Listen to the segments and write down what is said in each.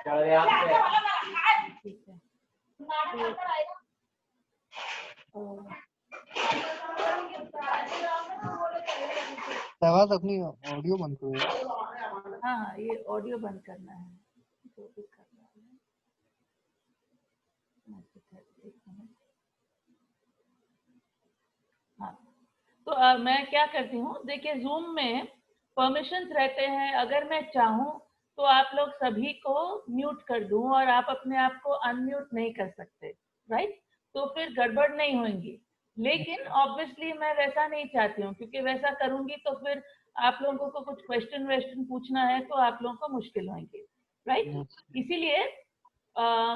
ठीक है। शहबाज अपनी ऑडियो बंद करो। हाँ, ये ऑडियो बंद करना है, जो भी करना है। हाँ, तो मैं क्या करती हूँ, देखिए जूम में परमिशंस रहते हैं। अगर मैं चाहूँ तो आप लोग सभी को म्यूट कर दूं और आप अपने आप को अनम्यूट नहीं कर सकते, राइट? तो फिर गड़बड़ नहीं होगी। लेकिन ऑब्वियसली मैं वैसा नहीं चाहती हूँ, क्योंकि वैसा करूंगी तो फिर आप लोगों को कुछ क्वेश्चन पूछना है तो आप लोगों को मुश्किल होंगी, राइट? इसीलिए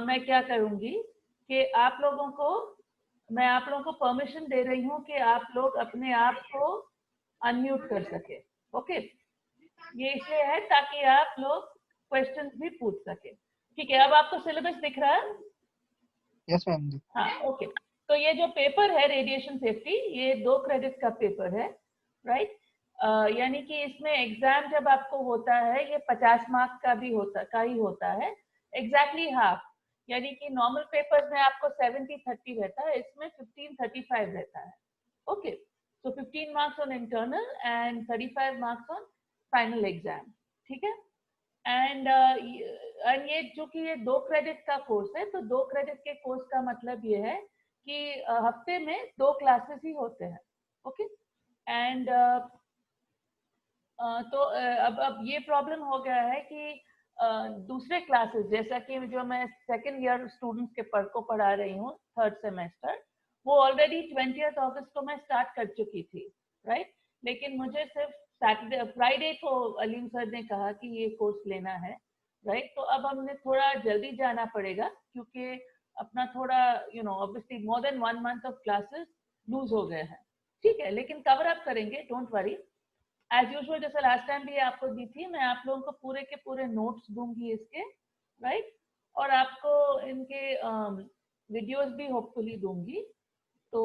मैं क्या करूंगी कि मैं आप लोगों को परमिशन दे रही हूँ कि आप लोग अपने आप को अनम्यूट कर सके। ओके, ये इसलिए है ताकि आप लोग क्वेश्चन भी पूछ सके। ठीक है, अब आपको सिलेबस दिख रहा है? Yes ma'am. हाँ, ओके। तो ये जो पेपर है रेडिएशन सेफ्टी, ये 2 क्रेडिट का पेपर है, राइट? यानी कि इसमें एग्जाम जब आपको होता है, ये 50 मार्क्स का ही होता है, एग्जैक्टली हाफ। यानी कि नॉर्मल पेपर्स में आपको 70-30 रहता है, इसमें 15-35 रहता है। Okay, so 15 marks on internal and 35 marks on final exam, ठीक है? एंड ये चूंकि ये 2 क्रेडिट का कोर्स है, तो 2 क्रेडिट के कोर्स का मतलब ये है कि हफ्ते में 2 क्लासेस ही होते हैं। ओके, एंड तो अब ये प्रॉब्लम हो गया है कि दूसरे क्लासेस, जैसा कि जो मैं सेकेंड ईयर स्टूडेंट्स को पढ़ा रही हूँ, 3rd सेमेस्टर, वो ऑलरेडी 20 अगस्त को मैं स्टार्ट कर चुकी थी, राइट? लेकिन मुझे सिर्फ फ्राइडे को अलीम सर ने कहा कि ये कोर्स लेना है, राइट? तो अब हमने थोड़ा जल्दी जाना पड़ेगा, क्योंकि अपना थोड़ा obviously more than 1 month of classes lose हो गए हैं। ठीक है, लेकिन कवर अप करेंगे, डोंट वरी। एज यूजुअल, जैसे लास्ट टाइम भी आपको दी थी, मैं आप लोगों को पूरे के पूरे नोट्स दूंगी इसके, राइट? और आपको इनके वीडियोस भी होपफुली दूंगी। तो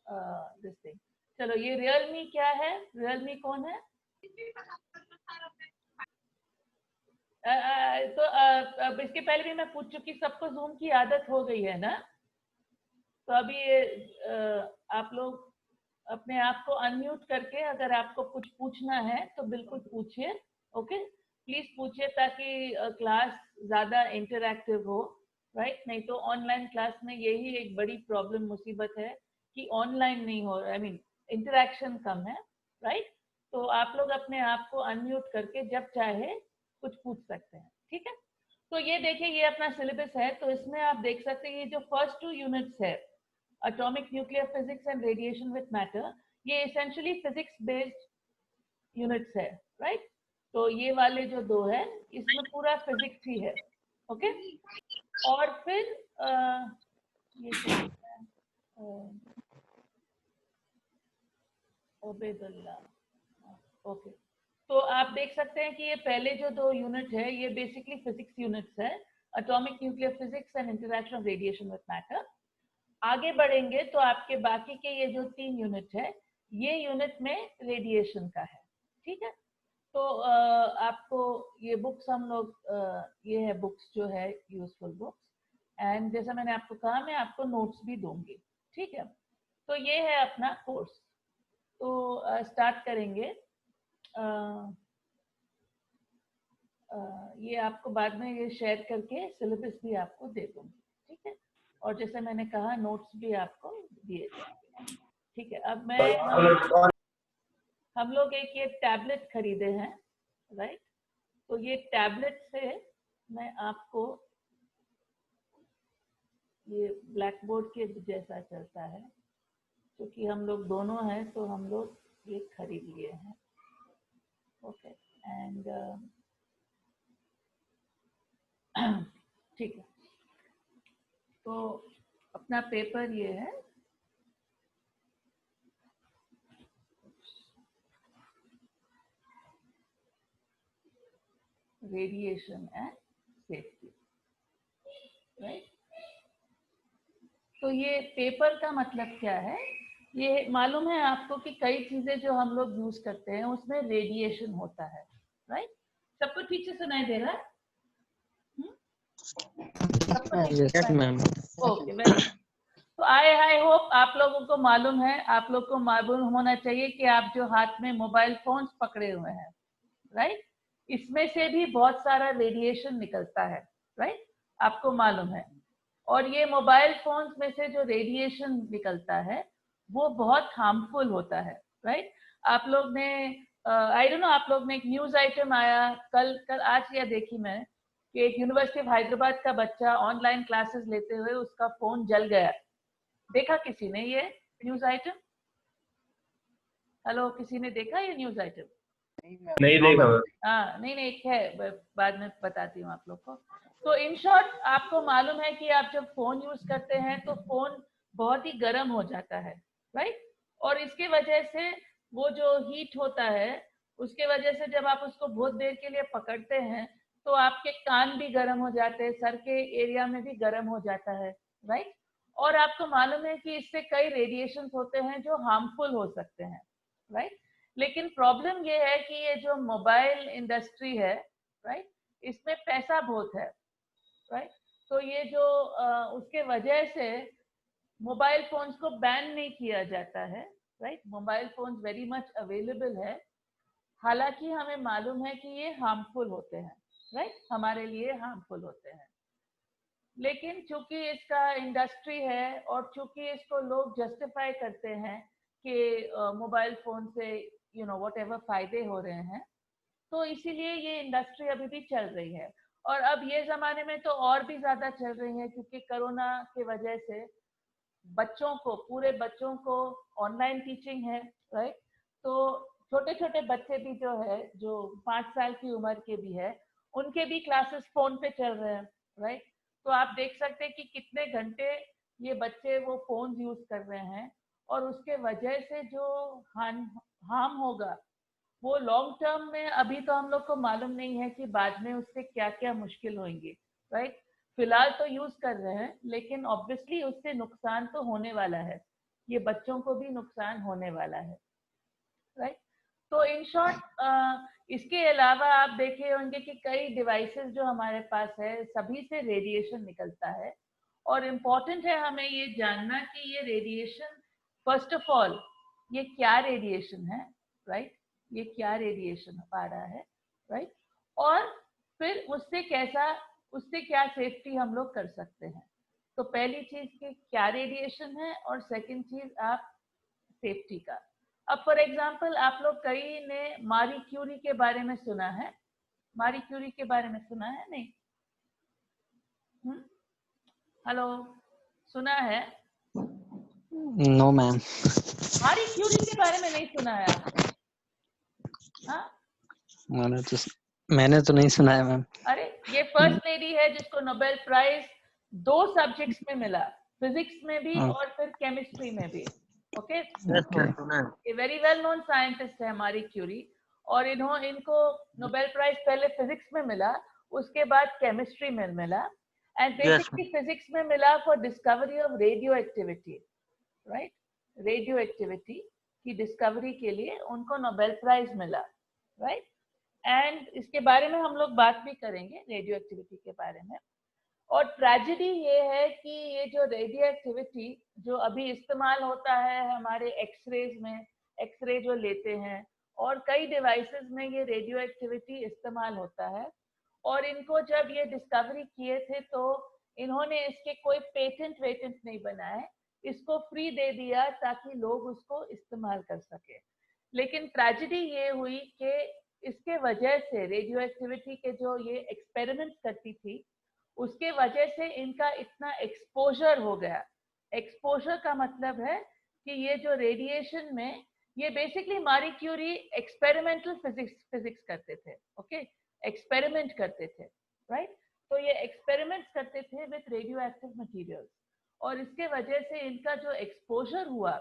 दिस थिंग, चलो, ये रियलमी क्या है, रियलमी कौन है? तो अब इसके पहले भी मैं पूछ चुकी, सबको जूम की आदत हो गई है ना? तो अभी आप लोग अपने आप को अनम्यूट करके अगर आपको कुछ पूछना है तो बिल्कुल पूछिए। ओके, प्लीज पूछिए, ताकि क्लास ज्यादा इंटरैक्टिव हो, राइट? नहीं तो ऑनलाइन क्लास में यही एक बड़ी प्रॉब्लम, मुसीबत है कि ऑनलाइन नहीं हो, आई मीन इंटरैक्शन कम है, राइट? तो आप लोग अपने आप को अनम्यूट करके जब चाहे कुछ पूछ सकते हैं, ठीक है? तो ये देखिए, ये अपना सिलेबस है, तो इसमें आप देख सकते हैं ये जो फर्स्ट 2 यूनिट्स है, atomic nuclear physics and radiation with matter, ये एसेंशियली फिजिक्स बेस्ड यूनिट्स है, राइट? तो ये वाले जो 2 है, इसमें पूरा फिजिक्स ही है। ओके, और फिर ये क्या है, ओबेदुल्ला। ओके, तो आप देख सकते हैं कि ये पहले जो 2 यूनिट है, ये बेसिकली फिजिक्स यूनिट्स है, atomic nuclear physics and interaction of radiation with matter. आगे बढ़ेंगे तो आपके बाकी के ये जो 3 यूनिट है, ये यूनिट में रेडिएशन का है, ठीक है? तो आपको ये बुक्स हम लोग ये है बुक्स जो है यूजफुल बुक्स, एंड जैसा मैंने आपको कहा, मैं आपको नोट्स भी दूंगी, ठीक है? तो ये है अपना कोर्स। तो स्टार्ट करेंगे। ये आपको बाद में ये शेयर करके सिलेबस भी आपको दे दूंगी, ठीक है? और जैसे मैंने कहा, नोट्स भी आपको दिए जाएंगे, ठीक है? अब हम लोग एक ये टैबलेट खरीदे हैं, राइट? तो ये टैबलेट से मैं आपको, ये ब्लैक बोर्ड के जैसा चलता है, क्योंकि हम लोग दोनों हैं तो हम लोग ये खरीद लिए हैं। ओके, एंड ठीक है, तो अपना पेपर ये है, रेडिएशन एंड सेफ्टी, राइट? तो ये पेपर का मतलब क्या है, ये मालूम है आपको कि कई चीजें जो हम लोग यूज करते हैं उसमें रेडिएशन होता है, राइट? सबको ठीक से सुनाई दे रहा है? सबको देख Yes, पाए? ma'am. Okay, very good. तो आई होप आप लोगों को मालूम है, आप लोग को मालूम होना चाहिए कि आप जो हाथ में मोबाइल फोन्स पकड़े हुए हैं, राइट, इसमें से भी बहुत सारा रेडिएशन निकलता है, राइट, आपको मालूम है। और ये मोबाइल फोन्स में से जो रेडिएशन निकलता है वो बहुत हार्मफुल होता है, राइट। आप लोग ने आई डोंट नो, आप लोग ने एक न्यूज आइटम आया कल आज या देखी मैं कि एक यूनिवर्सिटी ऑफ हैदराबाद का बच्चा ऑनलाइन क्लासेस लेते हुए उसका फोन जल गया। देखा किसी ने ये न्यूज आइटम? हेलो, किसी ने देखा ये न्यूज आइटम? नहीं देखा। हाँ, नहीं एक है, बाद में बताती हूँ आप लोग को। तो इन शॉर्ट आपको मालूम है कि आप जब फोन यूज करते हैं तो फोन बहुत ही गर्म हो जाता है, राइट। और इसके वजह से वो जो हीट होता है उसके वजह से जब आप उसको बहुत देर के लिए पकड़ते हैं तो आपके कान भी गर्म हो जाते हैं, सर के एरिया में भी गर्म हो जाता है, राइट। और आपको मालूम है कि इससे कई रेडिएशन होते हैं जो हार्मफुल हो सकते हैं, राइट। लेकिन प्रॉब्लम ये है कि ये जो मोबाइल इंडस्ट्री है, राइट, इसमें पैसा बहुत है, राइट। तो ये जो उसके वजह से मोबाइल फोन्स को बैन नहीं किया जाता है, right. Mobile phones very much available है, हालांकि हमें मालूम है कि ये हार्मफुल होते हैं, राइट, हमारे लिए हार्मफुल होते हैं। लेकिन चूंकि इसका इंडस्ट्री है और चूंकि इसको लोग जस्टिफाई करते हैं कि मोबाइल फोन से व्हाटएवर फायदे हो रहे हैं, तो इसीलिए ये इंडस्ट्री अभी भी चल रही है। और अब ये जमाने में तो और भी ज्यादा चल रही है क्योंकि कोरोना की वजह से बच्चों को, पूरे बच्चों को ऑनलाइन टीचिंग है, राइट। तो छोटे छोटे बच्चे भी जो है, जो 5 साल की उम्र के भी है, उनके भी क्लासेस फोन पे चल रहे हैं, राइट। तो आप देख सकते हैं कि कितने घंटे ये बच्चे वो फोन यूज कर रहे हैं और उसके वजह से जो हार्म होगा वो लॉन्ग टर्म में अभी तो हम लोग को मालूम नहीं है कि बाद में उससे क्या क्या मुश्किल होंगी, राइट। फिलहाल तो यूज कर रहे हैं लेकिन ऑब्वियसली उससे नुकसान तो होने वाला है, ये बच्चों को भी नुकसान होने वाला है, राइट। तो इन शॉर्ट इसके अलावा आप देखे होंगे कि कई डिवाइसेस जो हमारे पास है सभी से रेडिएशन निकलता है। और इम्पोर्टेंट है हमें ये जानना कि ये रेडिएशन, फर्स्ट ऑफ ऑल ये क्या रेडिएशन है, राइट, ये क्या रेडिएशन आ रहा है, राइट। और फिर उससे क्या सेफ्टी हम लोग कर सकते हैं। तो पहली चीज कि क्या रेडिएशन है और सेकंड चीज आप सेफ्टी का। अब फॉर एग्जांपल आप लोग कई ने मारी क्यूरी के बारे में सुना है, मारी क्यूरी के बारे में सुना है नहीं? हेलो, सुना है? No, ma'am. मारी क्यूरी के बारे में नहीं सुना है आपने? हाँ, मैंने तो नहीं सुना है मैम। अरे ये फर्स्ट लेडी है जिसको नोबेल प्राइज 2 सब्जेक्ट्स में मिला, फिजिक्स में भी और फिर केमिस्ट्री में भी। ओके, ये वेरी वेल नोन साइंटिस्ट है मारी क्यूरी। और इनको नोबेल प्राइज पहले फिजिक्स में मिला, उसके बाद केमिस्ट्री में मिला, एंड बेसिकली फिजिक्स में मिला for discovery of radio activity, right. Radio activity की डिस्कवरी के लिए उनको नोबेल प्राइज मिला, राइट। एंड इसके बारे में हम लोग बात भी करेंगे, रेडियो एक्टिविटी के बारे में। और ट्रेजेडी ये है कि ये जो रेडियो एक्टिविटी जो अभी इस्तेमाल होता है हमारे एक्सरेज में, एक्सरे जो लेते हैं और कई डिवाइसेस में ये रेडियो एक्टिविटी इस्तेमाल होता है। और इनको जब ये डिस्कवरी किए थे तो इन्होंने इसके कोई पेटेंट वेटेंट नहीं बनाए, इसको फ्री दे दिया ताकि लोग उसको इस्तेमाल कर सके। लेकिन ट्रेजेडी ये हुई कि इसके वजह से रेडियो एक्टिविटी के जो ये एक्सपेरिमेंट करती थी उसके वजह से इनका इतना एक्सपोजर हो गया। एक्सपोजर का मतलब है कि ये जो रेडिएशन में, ये बेसिकली मारी क्यूरी एक्सपेरिमेंटल फिजिक्स करते थे, ओके, एक्सपेरिमेंट करते थे, राइट। तो ये एक्सपेरिमेंट्स करते थे विथ रेडियो एक्टिव मटीरियल्स और इसके वजह से इनका जो एक्सपोजर हुआ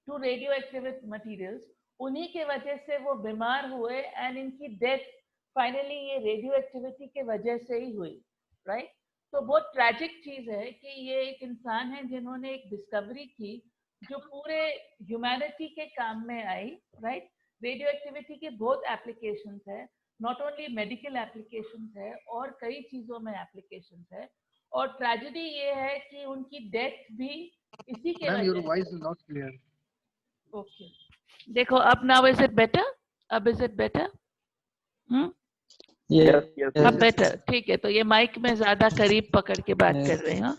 टू रेडियो एक्टिव मटीरियल्स, उन्हीं के वजह से वो बीमार हुए एंड इनकी डेथ फाइनली ये रेडियो एक्टिविटी के वजह से ही हुई, राइट। तो बहुत ट्रैजिक चीज है कि ये एक इंसान है जिन्होंने एक डिस्कवरी की जो पूरे ह्यूमैनिटी के काम में आई, राइट। रेडियो एक्टिविटी के बहुत एप्लीकेशंस है, नॉट ओनली मेडिकल एप्लीकेशंस है और कई चीजों में एप्लीकेशंस है। और ट्रेजेडी ये है कि उनकी डेथ भी इसी के मैम योर वजह वॉइस इज नॉट क्लियर। से। ओके, देखो अब नाउ इज इट बेटर? अब इज इट बेटर? अब बेटर, ठीक है। तो ये माइक में ज्यादा करीब पकड़ के बात कर रहे हो,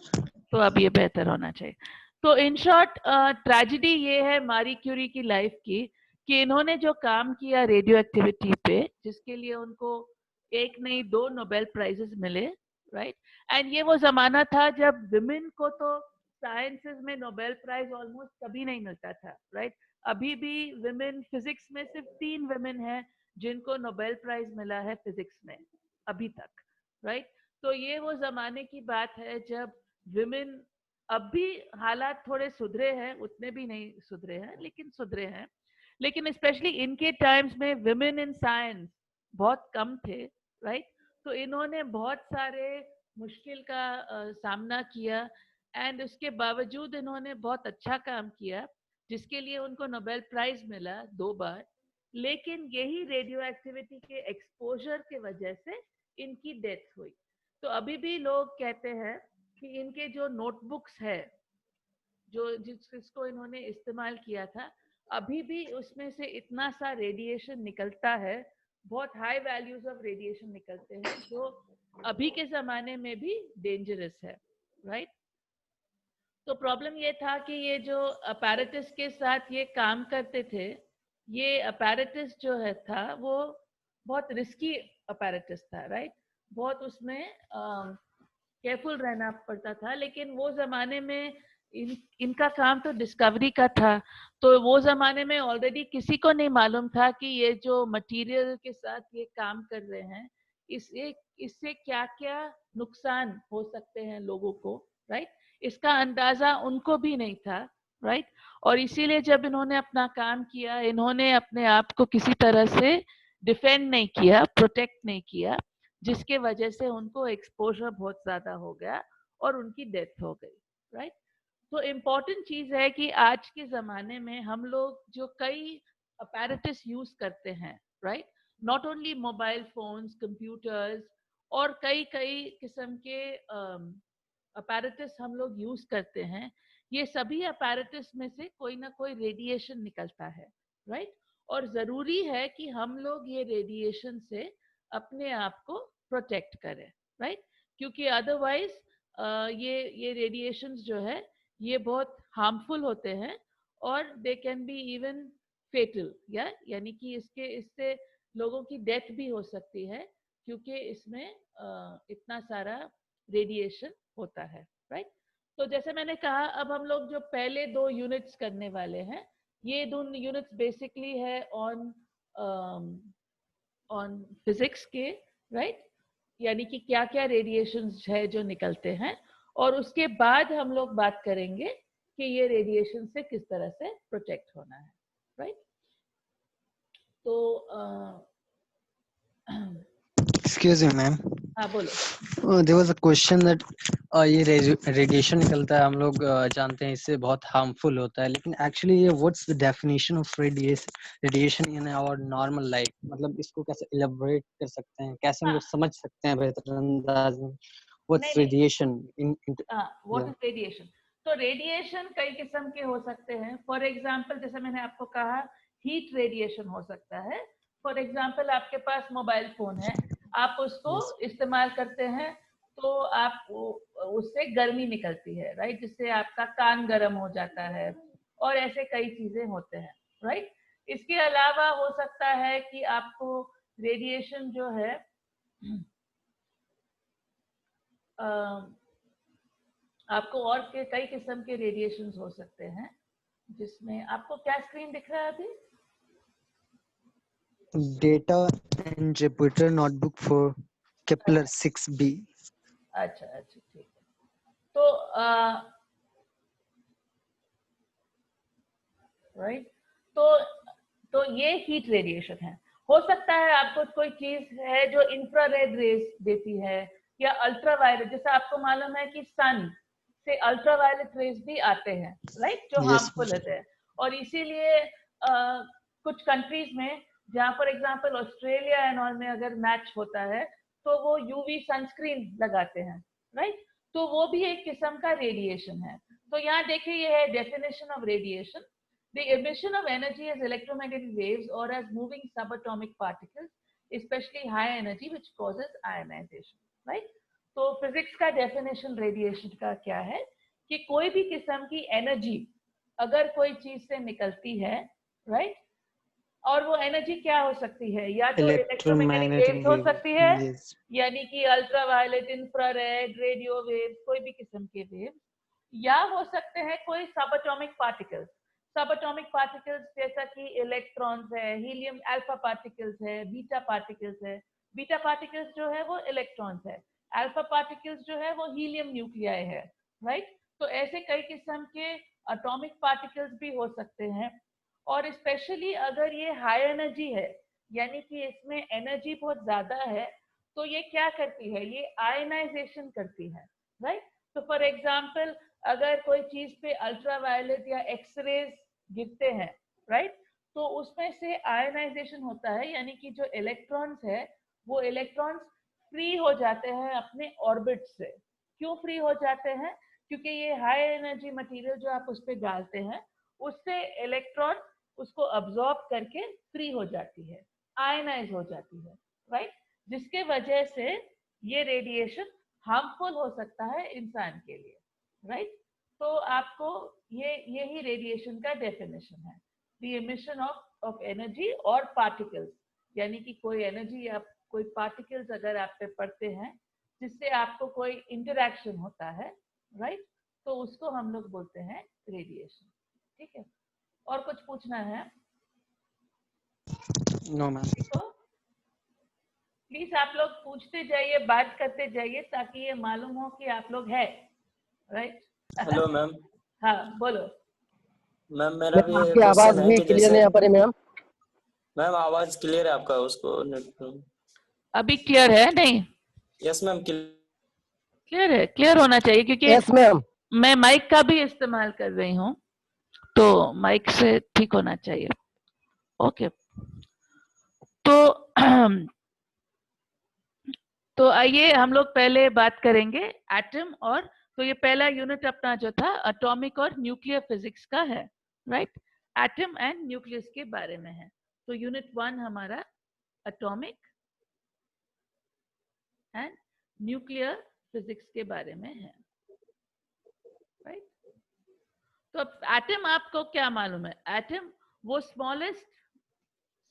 तो अब ये बेहतर होना चाहिए। तो इन शॉर्ट ट्रेजेडी ये है मारी क्यूरी की लाइफ की कि इन्होंने जो काम किया रेडियो एक्टिविटी पे, जिसके लिए उनको एक नहीं 2 नोबेल प्राइजेस मिले, राइट। एंड ये वो जमाना था जब विमेन को तो साइंसेस में नोबेल प्राइज ऑलमोस्ट कभी नहीं मिलता था, राइट। अभी भी विमेन, फिजिक्स में सिर्फ 3 विमेन हैं जिनको नोबेल प्राइज मिला है फिजिक्स में अभी तक, राइट। तो ये वो जमाने की बात है जब विमेन, अब भी हालात थोड़े सुधरे हैं, उतने भी नहीं सुधरे हैं लेकिन सुधरे हैं, लेकिन स्पेशली इनके टाइम्स में विमेन इन साइंस बहुत कम थे, राइट। तो इन्होंने बहुत सारे मुश्किल का सामना किया एंड उसके बावजूद इन्होंने बहुत अच्छा काम किया जिसके लिए उनको नोबेल प्राइज मिला 2 बार। लेकिन यही रेडियो एक्टिविटी के एक्सपोजर के वजह से इनकी डेथ हुई। तो अभी भी लोग कहते हैं कि इनके जो नोटबुक्स है, जो जिसको इन्होंने इस्तेमाल किया था, अभी भी उसमें से इतना सा रेडिएशन निकलता है, बहुत हाई वैल्यूज ऑफ रेडिएशन निकलते हैं जो अभी के जमाने में भी डेंजरस है, राइट। तो प्रॉब्लम ये था कि ये जो अपैरेटस के साथ ये काम करते थे, ये अपैरेटस जो है था वो बहुत रिस्की अपैरेटस था, राइट। बहुत उसमें केयरफुल रहना पड़ता था। लेकिन वो जमाने में इनका काम तो डिस्कवरी का था, तो वो जमाने में ऑलरेडी किसी को नहीं मालूम था कि ये जो मटेरियल के साथ ये काम कर रहे हैं इससे क्या क्या नुकसान हो सकते हैं लोगों को, राइट। इसका अंदाजा उनको भी नहीं था, राइट। और इसीलिए जब इन्होंने अपना काम किया, इन्होंने अपने आप को किसी तरह से डिफेंड नहीं किया, प्रोटेक्ट नहीं किया, जिसके वजह से उनको एक्सपोजर बहुत ज्यादा हो गया और उनकी डेथ हो गई, राइट। तो इम्पोर्टेंट चीज है कि आज के जमाने में हम लोग जो कई अपैरेटस यूज करते हैं, right, not only mobile phones, computers और कई कई किस्म के अपैरेटस हम लोग यूज करते हैं, ये सभी अपैरेटस में से कोई ना कोई रेडिएशन निकलता है, राइट। और जरूरी है कि हम लोग ये रेडिएशन से अपने आप को प्रोटेक्ट करें, राइट। क्योंकि अदरवाइज ये रेडिएशंस जो है ये बहुत हार्मफुल होते हैं और they can be even fatal, यानी कि इससे लोगों की डेथ भी हो सकती है क्योंकि इसमें इतना सारा रेडिएशन होता है, राइट। तो जैसे मैंने कहा, अब हम लोग जो पहले 2 यूनिट्स करने वाले हैं, ये 2 यूनिट्स बेसिकली है ऑन फिजिक्स के, राइट, यानी कि क्या क्या रेडिएशंस है जो निकलते हैं, और उसके बाद हम लोग बात करेंगे कि ये रेडिएशन से किस तरह से प्रोटेक्ट होना है, राइट। तो Excuse me, ma'am. हाँ बोलो। There was a question that ये रेडिएशन निकलता है, हम लोग जानते हैं इससे बहुत हार्मफुल होता है, लेकिन एक्चुअली ये what's the definition of radiation in our normal life, मतलब इसको कैसे इलेबोरेट कर सकते हैं, कैसे हम लोग समझ सकते हैं बेहतर अंदाज में what's radiation in what is radiation. तो रेडिएशन कई किस्म के हो सकते हैं। फॉर एग्जांपल, जैसे मैंने आपको कहा, हीट रेडिएशन हो सकता है। फॉर एग्जांपल, आपके पास मोबाइल फोन है, आप उसको इस्तेमाल करते हैं तो आप उससे गर्मी निकलती है, राइट, जिससे आपका कान गर्म हो जाता है और ऐसे कई चीजें होते हैं, राइट। इसके अलावा हो सकता है कि आपको रेडिएशन जो है आपको और के कई किस्म के रेडिएशंस हो सकते हैं, जिसमें आपको क्या स्क्रीन दिख रहा है अभी? Data and Jupyter notebook for Kepler 6b। अच्छा अच्छा, ठीक है। तो राइट, तो ये हीट रेडिएशन है। हो सकता है आपको कोई चीज है जो इंफ्रारेड रेज देती है या अल्ट्रावायलेट, जैसे आपको मालूम है कि सन से अल्ट्रावायलेट रेज भी आते हैं, राइट, जो हार्मफुल होते हैं। और इसीलिए कुछ कंट्रीज में जहाँ for example Australia and all में अगर मैच होता है तो वो यूवी सनस्क्रीन लगाते हैं, राइट? तो वो भी एक किस्म का रेडिएशन है। तो यहाँ देखिए ये है definition of radiation, the emission of energy as electromagnetic waves or as moving subatomic particles, especially high energy, which causes ionization, right? तो फिजिक्स का डेफिनेशन रेडिएशन का क्या है कि कोई भी किस्म की एनर्जी अगर कोई चीज से निकलती है, राइट, और वो एनर्जी क्या हो सकती है, या तो इलेक्ट्रोमैग्नेटिक वेव्स हो सकती है, यानी कि अल्ट्रावायलेट, इंफ्रारेड, रेडियो वेव्स, कोई भी किस्म के वेव्स, या हो सकते हैं कोई सब एटॉमिक पार्टिकल्स। सब एटॉमिक पार्टिकल्स जैसा कि इलेक्ट्रॉन्स है, हीलियम अल्फा पार्टिकल्स है, बीटा पार्टिकल्स है। बीटा पार्टिकल्स जो है वो इलेक्ट्रॉन्स है, अल्फा पार्टिकल्स जो है वो हीलियम न्यूक्लियाई है, राइट? तो ऐसे कई किस्म के एटॉमिक पार्टिकल्स भी हो सकते हैं। और स्पेशली अगर ये हाई एनर्जी है, यानी कि इसमें एनर्जी बहुत ज्यादा है, तो ये क्या करती है, ये आयनाइजेशन करती है, राइट? तो फॉर एग्जांपल अगर कोई चीज पे अल्ट्रावायलेट या एक्सरेज गिरते हैं, राइट, तो उसमें से आयनाइजेशन होता है, यानी कि जो इलेक्ट्रॉन्स है वो इलेक्ट्रॉन्स फ्री हो जाते हैं अपने ऑर्बिट से। क्यों फ्री हो जाते हैं? क्योंकि ये हाई एनर्जी मटेरियल जो आप उस पर डालते हैं उससे इलेक्ट्रॉन उसको अब्सॉर्ब करके फ्री हो जाती है, आयनाइज हो जाती है, राइट? जिसके वजह से ये रेडिएशन हार्मफुल हो सकता है इंसान के लिए, राइट? तो आपको यही रेडिएशन का डेफिनेशन है, द एमिशन ऑफ एनर्जी और पार्टिकल्स, यानी कि कोई एनर्जी या कोई पार्टिकल्स अगर आप पे पड़ते हैं जिससे आपको कोई इंटरेक्शन होता है, राइट, तो उसको हम लोग बोलते हैं रेडिएशन। ठीक है, और कुछ पूछना है? No ma'am. प्लीज आप लोग पूछते जाइए, बात करते जाइए, ताकि ये मालूम हो कि आप लोग है, राइट? Hello ma'am. हाँ बोलो मैम मेरा भी आपकी आवाज भी क्लियर नहीं आ पा रही मैम। मैम आवाज क्लियर है आपका, उसको अभी क्लियर है? नहीं, यस मैम क्लियर है, क्लियर होना चाहिए, क्योंकि यस मैम, मैं माइक का भी इस्तेमाल कर रही हूँ, तो माइक से ठीक होना चाहिए। ओके, तो आइए हम लोग पहले बात करेंगे एटम और, तो ये पहला यूनिट अपना जो था एटॉमिक और न्यूक्लियर फिजिक्स का है, राइट? एटम एंड न्यूक्लियस के बारे में है। तो यूनिट 1 हमारा एटॉमिक एंड न्यूक्लियर फिजिक्स के बारे में है, राइट? तो एटम आपको क्या मालूम है? एटम वो smallest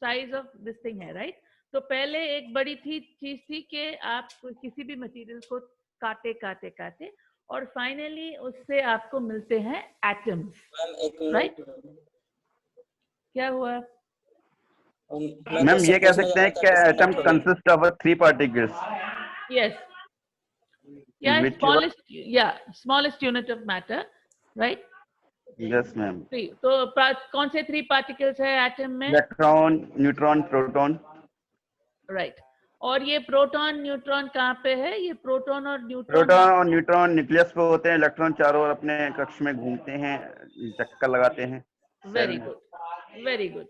size of this thing है, राइट? तो पहले एक बड़ी चीज थी कि आप किसी भी मटेरियल को काटे काटे काटे और फाइनली उससे आपको मिलते हैं एटम्स, राइट? क्या हुआ मैम? ये कह सकते हैं कि atom consist of 3 particles? Yes, yeah smallest unit of matter, right? Yes ma'am. तो कौन से 3 पार्टिकल्स है एटम में? Electron, neutron, proton, right. और ये प्रोटॉन न्यूट्रॉन कहाँ पे है? ये प्रोटॉन और न्यूट्रॉन न्यूक्लियस पे होते हैं, इलेक्ट्रॉन चारों ओर अपने कक्ष में घूमते हैं, चक्कर लगाते हैं। Very good, very good.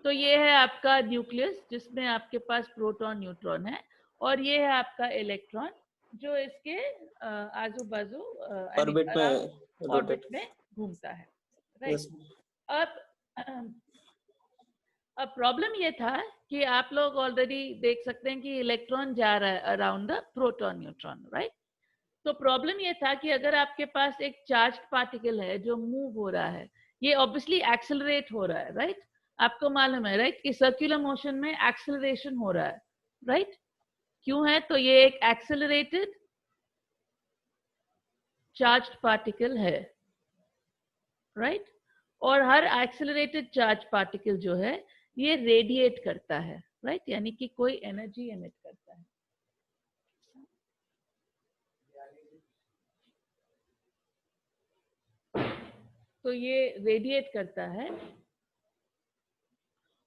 तो ये है आपका न्यूक्लियस जिसमें आपके पास प्रोटॉन न्यूट्रॉन है, और ये है आपका इलेक्ट्रॉन जो इसके आजू बाजू ऑर्बिट में घूमता है, राइट? अब प्रॉब्लम ये था कि आप लोग ऑलरेडी देख सकते हैं कि इलेक्ट्रॉन जा रहा है around the proton neutron, right? तो प्रॉब्लम ये था कि अगर आपके पास एक चार्ज्ड पार्टिकल है जो मूव हो रहा है, ये ऑब्वियसली एक्सेलरेट हो रहा है, राइट? आपको मालूम है, राइट, कि सर्कुलर मोशन में एक्सेलरेशन हो रहा है, राइट? क्यों है? तो ये एक एक्सेलरेटेड चार्ज्ड पार्टिकल है, राइट? और हर एक्सेलरेटेड चार्ज पार्टिकल जो है ये रेडिएट करता है, राइट? यानी कि कोई एनर्जी एमिट करता है। तो ये रेडिएट करता है,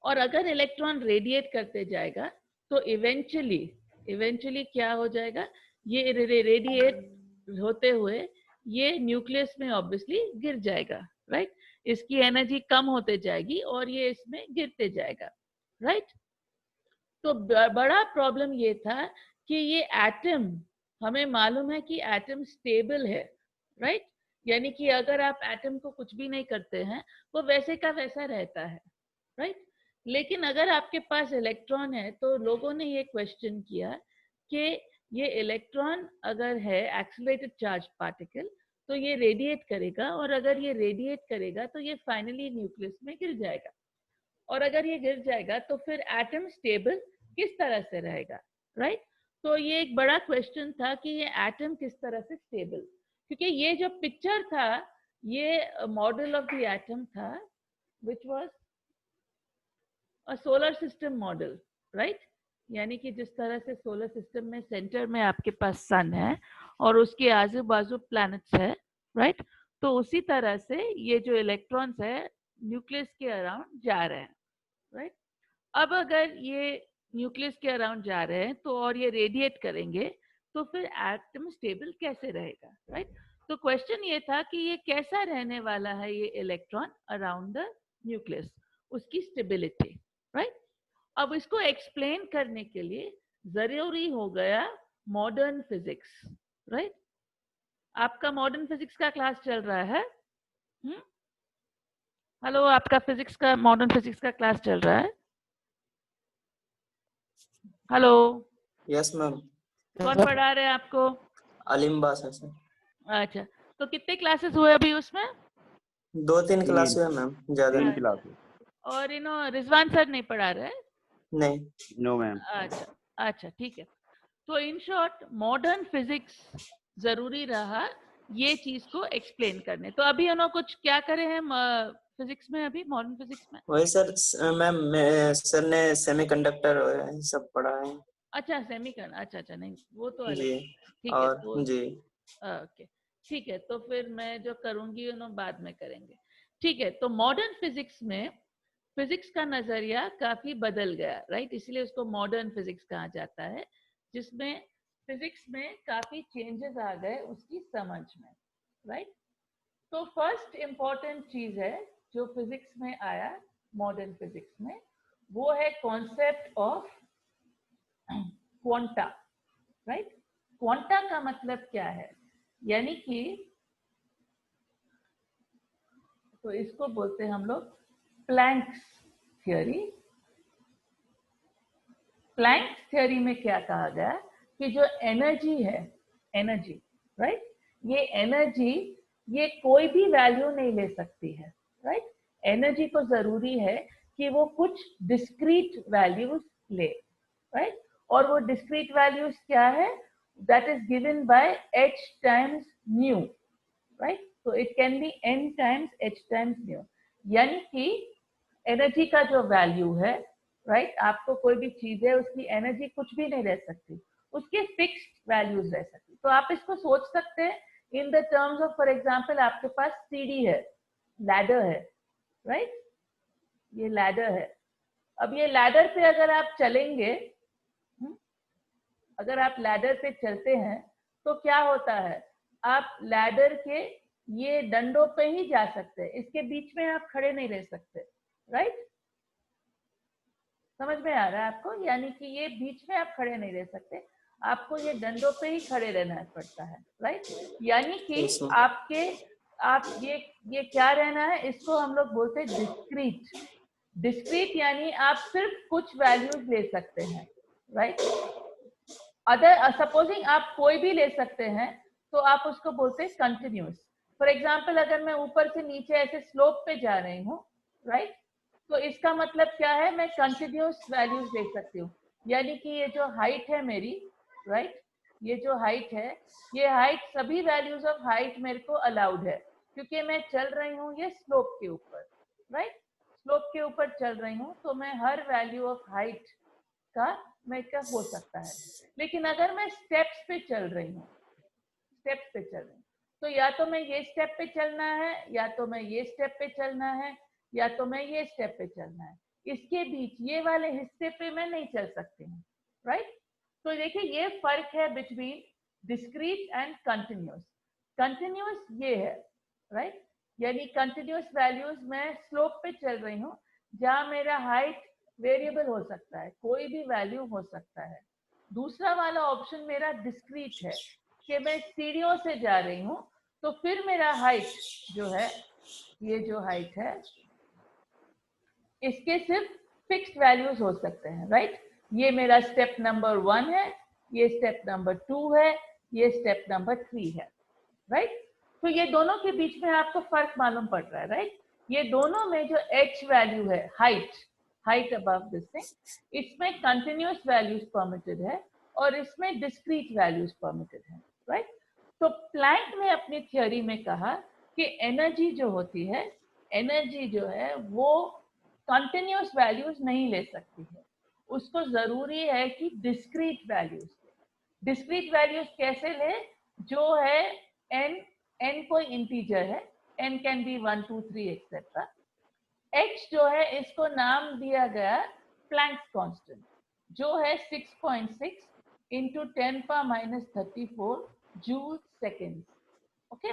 और अगर इलेक्ट्रॉन रेडिएट करते जाएगा तो इवेंचुअली क्या हो जाएगा? ये रेडिएट होते हुए ये न्यूक्लियस में ऑब्वियसली गिर जाएगा, राइट? इसकी एनर्जी कम होते जाएगी और ये इसमें गिरते जाएगा, राइट? तो बड़ा प्रॉब्लम ये था कि ये एटम, हमें मालूम है कि एटम स्टेबल है, राइट? यानी कि अगर आप एटम को कुछ भी नहीं करते हैं वो वैसे का वैसा रहता है, राइट? लेकिन अगर आपके पास इलेक्ट्रॉन है तो लोगों ने ये क्वेश्चन किया कि ये इलेक्ट्रॉन अगर है एक्सीलरेटेड चार्ज पार्टिकल तो ये रेडिएट करेगा, और अगर ये रेडिएट करेगा तो ये फाइनली न्यूक्लियस में गिर जाएगा, और अगर ये गिर जाएगा तो फिर एटम स्टेबल किस तरह से रहेगा, राइट? तो ये एक बड़ा क्वेश्चन था कि ये एटम किस तरह से स्टेबल, क्योंकि ये जो पिक्चर था ये मॉडल ऑफ द एटम था which was a solar system model, right? यानी कि जिस तरह से सोलर सिस्टम में सेंटर में आपके पास सन है और उसके आजू बाजू प्लैनेट्स है, राइट? तो उसी तरह से ये जो इलेक्ट्रॉन्स है न्यूक्लियस के अराउंड जा रहे हैं, राइट? अब अगर ये न्यूक्लियस के अराउंड जा रहे हैं तो और ये रेडिएट करेंगे तो फिर एटम स्टेबल कैसे रहेगा, राइट? तो क्वेश्चन ये था कि ये कैसा रहने वाला है ये इलेक्ट्रॉन अराउंड द न्यूक्लियस, उसकी स्टेबिलिटी, राइट? अब इसको एक्सप्लेन करने के लिए जरूरी हो गया मॉडर्न फिजिक्स, राइट? आपका मॉडर्न फिजिक्स का क्लास चल रहा है? हेलो, आपका फिजिक्स का मॉडर्न फिजिक्स का क्लास चल रहा है? Hello, yes ma'am. कौन पढ़ा रहे हैं आपको? अलिम्बा सर। अच्छा, तो कितने क्लासेस हुए अभी उसमें? 2-3 क्लास हुए मैम, ज्यादा 3 नहीं। क्लास। और रिजवान सर नहीं पढ़ा रहे? नहीं। No ma'am. अच्छा अच्छा, ठीक है। तो इन शॉर्ट मॉडर्न फिजिक्स जरूरी रहा ये चीज को एक्सप्लेन करने। तो अभी उन्होंने कुछ क्या करे हैं फिजिक्स में, अभी मॉडर्न फिजिक्स में? वही सर मैम, सर ने सेमीकंडक्टर सब पढ़ा है। अच्छा, सेमीकंडक्टर, अच्छा अच्छा, नहीं वो तो अलग जी। है। ठीक है, और तो जी ओके, ठीक है। तो फिर मैं जो करूंगी उन्होंने बाद में करेंगे, ठीक है? तो मॉडर्न फिजिक्स में फिजिक्स का नजरिया काफी बदल गया, राइट? इसलिए उसको मॉडर्न फिजिक्स कहा जाता है, जिसमें फिजिक्स में काफी चेंजेस आ गए उसकी समझ में, राइट? तो फर्स्ट इंपॉर्टेंट चीज है जो फिजिक्स में आया मॉडर्न फिजिक्स में, वो है concept of quanta, right? Quanta का मतलब क्या है? यानी कि तो इसको बोलते हैं हम लोग प्लैंक्स थ्योरी। प्लैंक्स थ्योरी में क्या कहा गया कि जो एनर्जी है, एनर्जी, राइट? ये एनर्जी ये कोई भी वैल्यू नहीं ले सकती है, राइट? एनर्जी को जरूरी है कि वो कुछ डिस्क्रीट वैल्यूज ले, राइट? और वो डिस्क्रीट वैल्यूज क्या है? That is given by h times nu, right? तो it can be n times h times nu, यानी कि एनर्जी का जो वैल्यू है, राइट? आपको कोई भी चीज है उसकी एनर्जी कुछ भी नहीं रह सकती, उसके फिक्स्ड वैल्यूज रह सकती। तो आप इसको सोच सकते हैं in the terms of, for example आपके पास सीढ़ी है, लैडर है, राइट? ये लैडर है। अब ये लैडर पे अगर आप चलेंगे, अगर आप लैडर पे चलते हैं तो क्या होता है? आप लैडर के ये डंडों पे ही जा सकते हैं, इसके बीच में आप खड़े नहीं रह सकते, राइट? समझ में आ रहा है आपको? यानी कि ये बीच में आप खड़े नहीं रह सकते, आपको ये डंडों पे ही खड़े रहना पड़ता है, राइट? यानी कि आप ये क्या रहना है, इसको हम लोग बोलते हैं डिस्क्रीट। डिस्क्रीट यानी आप सिर्फ कुछ वैल्यूज ले सकते हैं, राइट? अदर सपोजिंग आप कोई भी ले सकते हैं तो आप उसको बोलते हैं कंटिन्यूस। फॉर एग्जाम्पल अगर मैं ऊपर से नीचे ऐसे स्लोप पे जा रही हूँ, राइट? तो इसका मतलब क्या है? मैं कंटिन्यूस वैल्यूज ले सकती हूँ। यानी कि ये जो हाइट है मेरी, राइट? ये जो हाइट है, ये हाइट सभी वैल्यूज ऑफ हाइट मेरे को अलाउड है, क्योंकि मैं चल रही हूँ ये स्लोप के ऊपर, राइट? स्लोप के ऊपर चल रही हूँ तो मैं हर वैल्यू ऑफ हाइट का मेकअप हो सकता है। लेकिन अगर मैं स्टेप्स पे चल रही हूँ, स्टेप्स पे चल रही हूँ, तो या तो मैं ये स्टेप पे चलना है, या तो मैं ये स्टेप पे चलना है, या तो मैं ये स्टेप पे चलना है, इसके बीच ये वाले हिस्से पे मैं नहीं चल सकती हूँ, राइट? तो देखिए ये फर्क है between discrete and continuous. Continuous ये है, राइट? यानी कंटिन्यूस वैल्यूज मैं स्लोप पे चल रही हूँ, जहां मेरा हाइट वेरिएबल हो सकता है, कोई भी वैल्यू हो सकता है। दूसरा वाला ऑप्शन मेरा डिस्क्रीट है कि मैं सीढ़ियों से जा रही हूँ, तो फिर मेरा हाइट जो है, ये जो हाइट है, इसके सिर्फ फिक्स्ड वैल्यूज हो सकते हैं, राइट। ये मेरा स्टेप नंबर 1 है, ये स्टेप नंबर 2 है, ये स्टेप नंबर 3 है, राइट। तो ये दोनों के बीच में आपको फर्क मालूम पड़ रहा है, राइट। ये दोनों में जो h वैल्यू है, हाइट अबव दिस थिंग, इसमें कंटिन्यूअस वैल्यूज परमिटेड है और इसमें डिस्क्रीट वैल्यूज परमिटेड है, राइट। तो प्लैंक ने अपनी थ्योरी में कहा कि एनर्जी जो होती है, एनर्जी जो है वो कंटिन्यूअस वैल्यूज नहीं ले सकती है, उसको जरूरी है कि डिस्क्रीट वैल्यूज। डिस्क्रीट वैल्यूज कैसे ले? जो है n कोई इंटीजर है, n can be 1 2 3 etcetera. h जो है इसको नाम दिया गया प्लैंक्स कांस्टेंट, जो है 6.6 इंटू 10⁻34 जूल सेकेंड, ओके।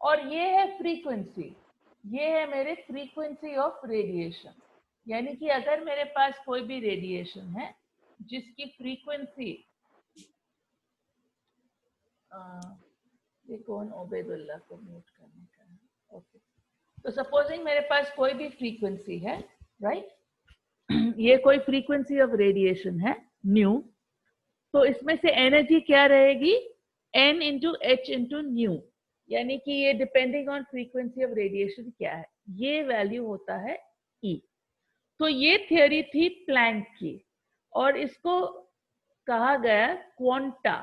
और ये है फ्रीक्वेंसी, ये है मेरे फ्रीक्वेंसी ऑफ रेडिएशन। यानी कि अगर मेरे पास कोई भी रेडिएशन है जिसकी फ्रीक्वेंसी, ये कौन ओबेदुल्ला को म्यूट करने का है, ओके। तो सपोजिंग मेरे पास कोई भी फ्रीक्वेंसी है, राइट, ये कोई फ्रीक्वेंसी ऑफ रेडिएशन है न्यू, तो इसमें से एनर्जी क्या रहेगी? n into H into new, यानी कि ये depending on frequency of radiation क्या है, ये वैल्यू होता है E। तो ये थियोरी थी प्लैंक की, और इसको कहा गया क्वांटा।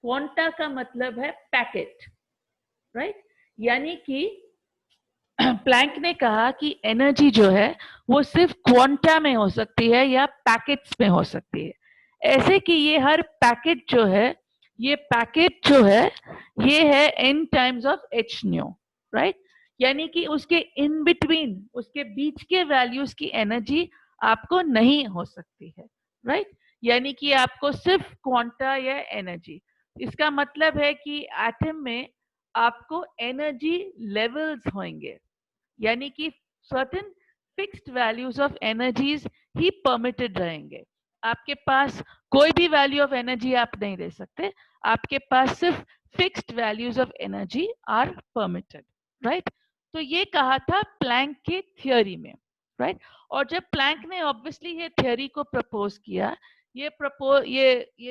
क्वांटा का मतलब है पैकेट, राइट। यानी कि प्लैंक ने कहा कि एनर्जी जो है वो सिर्फ क्वांटा में हो सकती है या पैकेट्स में हो सकती है, ऐसे कि ये हर पैकेट जो है, ये पैकेट जो है ये है n times of h new, right. यानी कि उसके इन बिटवीन, उसके बीच के वैल्यूज की एनर्जी आपको नहीं हो सकती है, राइट। यानी कि आपको सिर्फ क्वांटा या एनर्जी, इसका मतलब है कि एटम में आपको एनर्जी लेवल्स होंगे, यानी कि certain fixed values of energies he permitted रहेंगे। आपके पास कोई भी वैल्यू ऑफ एनर्जी आप नहीं दे सकते, आपके पास सिर्फ fixed values of energy are permitted, right. तो ये कहा था प्लैंक के थियोरी में, राइट। और जब प्लैंक ने ऑब्वियसली ये थियोरी को प्रपोज किया, ये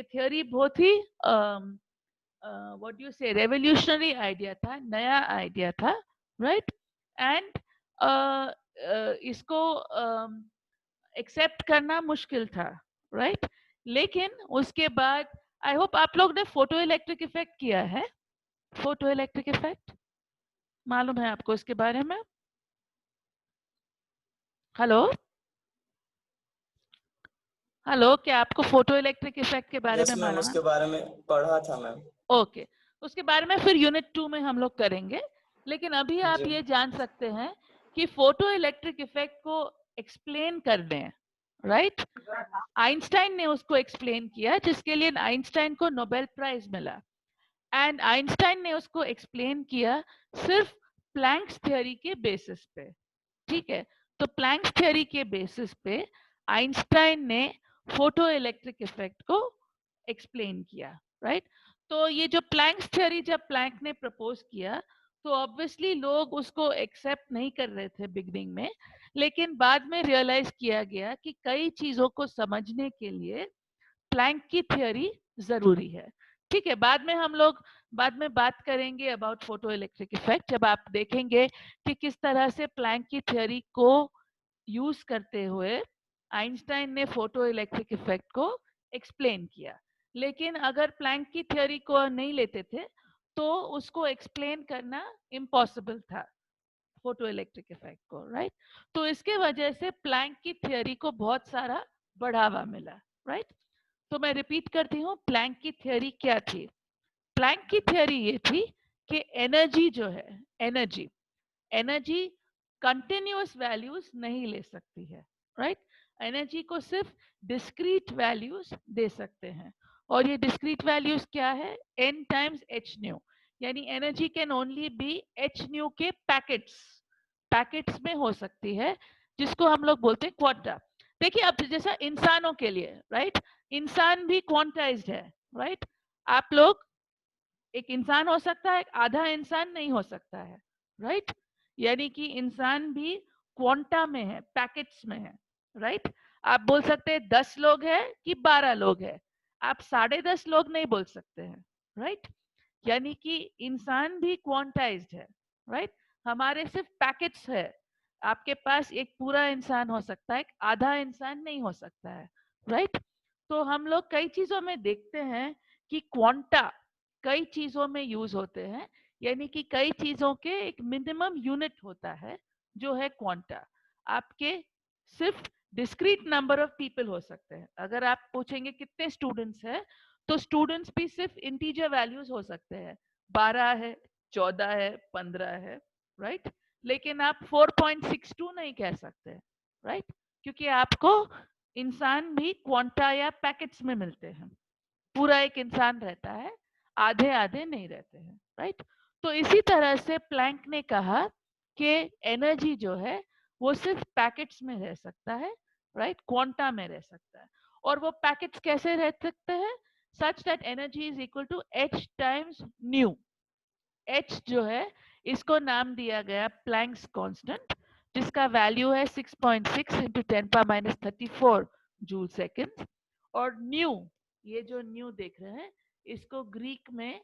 थियोरी बहुत ही व्हाट डू यू से रेवोल्यूशनरी आइडिया था, नया आइडिया था, राइट। एंड इसको एक्सेप्ट करना मुश्किल था, राइट। लेकिन उसके बाद आई होप आप लोग ने फोटो इलेक्ट्रिक इफेक्ट किया है। फोटो इलेक्ट्रिक इफेक्ट मालूम है आपको इसके बारे में? हेलो हेलो, क्या आपको फोटो इलेक्ट्रिक इफेक्ट के बारे यस में मैम, मालूम है? उसके बारे में पढ़ा था मैम। ओके, उसके बारे में फिर यूनिट 2 में हम लोग करेंगे। लेकिन अभी आप जी। ये जान सकते हैं कि फोटो इलेक्ट्रिक इफेक्ट को एक्सप्लेन करने हैं, राइट। आइंस्टाइन ने उसको एक्सप्लेन किया, जिसके लिए आइंस्टाइन को नोबेल प्राइज मिला। एंड आइंस्टाइन ने उसको एक्सप्लेन किया सिर्फ प्लैंक्स थ्योरी के बेसिस पे, ठीक है। तो प्लैंक्स थ्योरी के बेसिस पे आइंस्टाइन ने फोटो इलेक्ट्रिक इफेक्ट को एक्सप्लेन किया, राइट। तो ये जो प्लैंक्स थ्योरी जब प्लैंक ने प्रपोज किया, तो ऑब्वियसली लोग उसको एक्सेप्ट नहीं कर रहे थे बिगिनिंग में, लेकिन बाद में रियलाइज किया गया कि कई चीजों को समझने के लिए प्लैंक की थ्योरी जरूरी है, ठीक है। बाद में बात करेंगे अबाउट फोटो इलेक्ट्रिक इफेक्ट, जब आप देखेंगे कि किस तरह से प्लैंक की थ्योरी को यूज करते हुए आइंस्टाइन ने फोटो इलेक्ट्रिक इफेक्ट को एक्सप्लेन किया। लेकिन अगर प्लैंक की थ्योरी को नहीं लेते थे तो उसको एक्सप्लेन करना इम्पॉसिबल था, फोटो इलेक्ट्रिक इफेक्ट को, राइट। तो इसके वजह से प्लैंक की थ्योरी को बहुत सारा बढ़ावा मिला, राइट। तो मैं रिपीट करती हूँ, प्लैंक की थ्योरी क्या थी? प्लैंक की थ्योरी ये थी कि एनर्जी जो है, एनर्जी कंटिन्यूअस वैल्यूज नहीं ले सकती है, राइट। एनर्जी को सिर्फ डिस्क्रीट वैल्यूज दे सकते हैं, और ये डिस्क्रीट वैल्यूज क्या है? n टाइम्स h न्यू, यानी energy can only be h nu के पैकेट्स में हो सकती है, जिसको हम लोग बोलते हैं क्वांटा। देखिए अब जैसा इंसानों के लिए, राइट, इंसान भी क्वांटाइज्ड है, राइट। आप लोग, एक इंसान हो सकता है, आधा इंसान नहीं हो सकता है, राइट। यानी कि इंसान भी क्वांटा में है, पैकेट्स में है, राइट। आप बोल सकते हैं 10 लोग हैं कि 12 लोग हैं, आप 10.5 लोग नहीं बोल सकते हैं, राइट। यानी कि इंसान भी क्वांटाइज्ड है, राइट। हमारे सिर्फ पैकेट्स है, आपके पास एक पूरा इंसान हो सकता है, एक आधा इंसान नहीं हो सकता है, राइट। तो हम लोग कई चीजों में देखते हैं कि क्वांटा कई चीजों में यूज होते हैं, यानी कि कई चीजों के एक मिनिमम यूनिट होता है जो है क्वांटा। आपके सिर्फ डिस्क्रीट नंबर ऑफ पीपल हो सकते हैं। अगर आप पूछेंगे कितने स्टूडेंट्स हैं, तो स्टूडेंट्स भी सिर्फ इंटीजर वैल्यूज हो सकते हैं, 12 है, 14 है, 15 है, राइट। लेकिन आप 4.62 नहीं कह सकते, राइट, क्योंकि आपको इंसान भी क्वांटा या पैकेट्स में मिलते हैं। पूरा एक इंसान रहता है, आधे आधे नहीं रहते हैं, राइट। तो इसी तरह से प्लैंक ने कहा कि एनर्जी जो है वो सिर्फ पैकेट्स में रह सकता है, राइट, क्वांटा में रह सकता है। और वो पैकेट्स कैसे रह सकते हैं? Such that energy is equal to h times nu. h जो है इसको नाम दिया गया प्लैंक्स कांस्टेंट, जिसका वैल्यू है 6.6 इंटू 10⁻34 जूल सेकेंड। और न्यू, ये जो न्यू देख रहे हैं, इसको ग्रीक में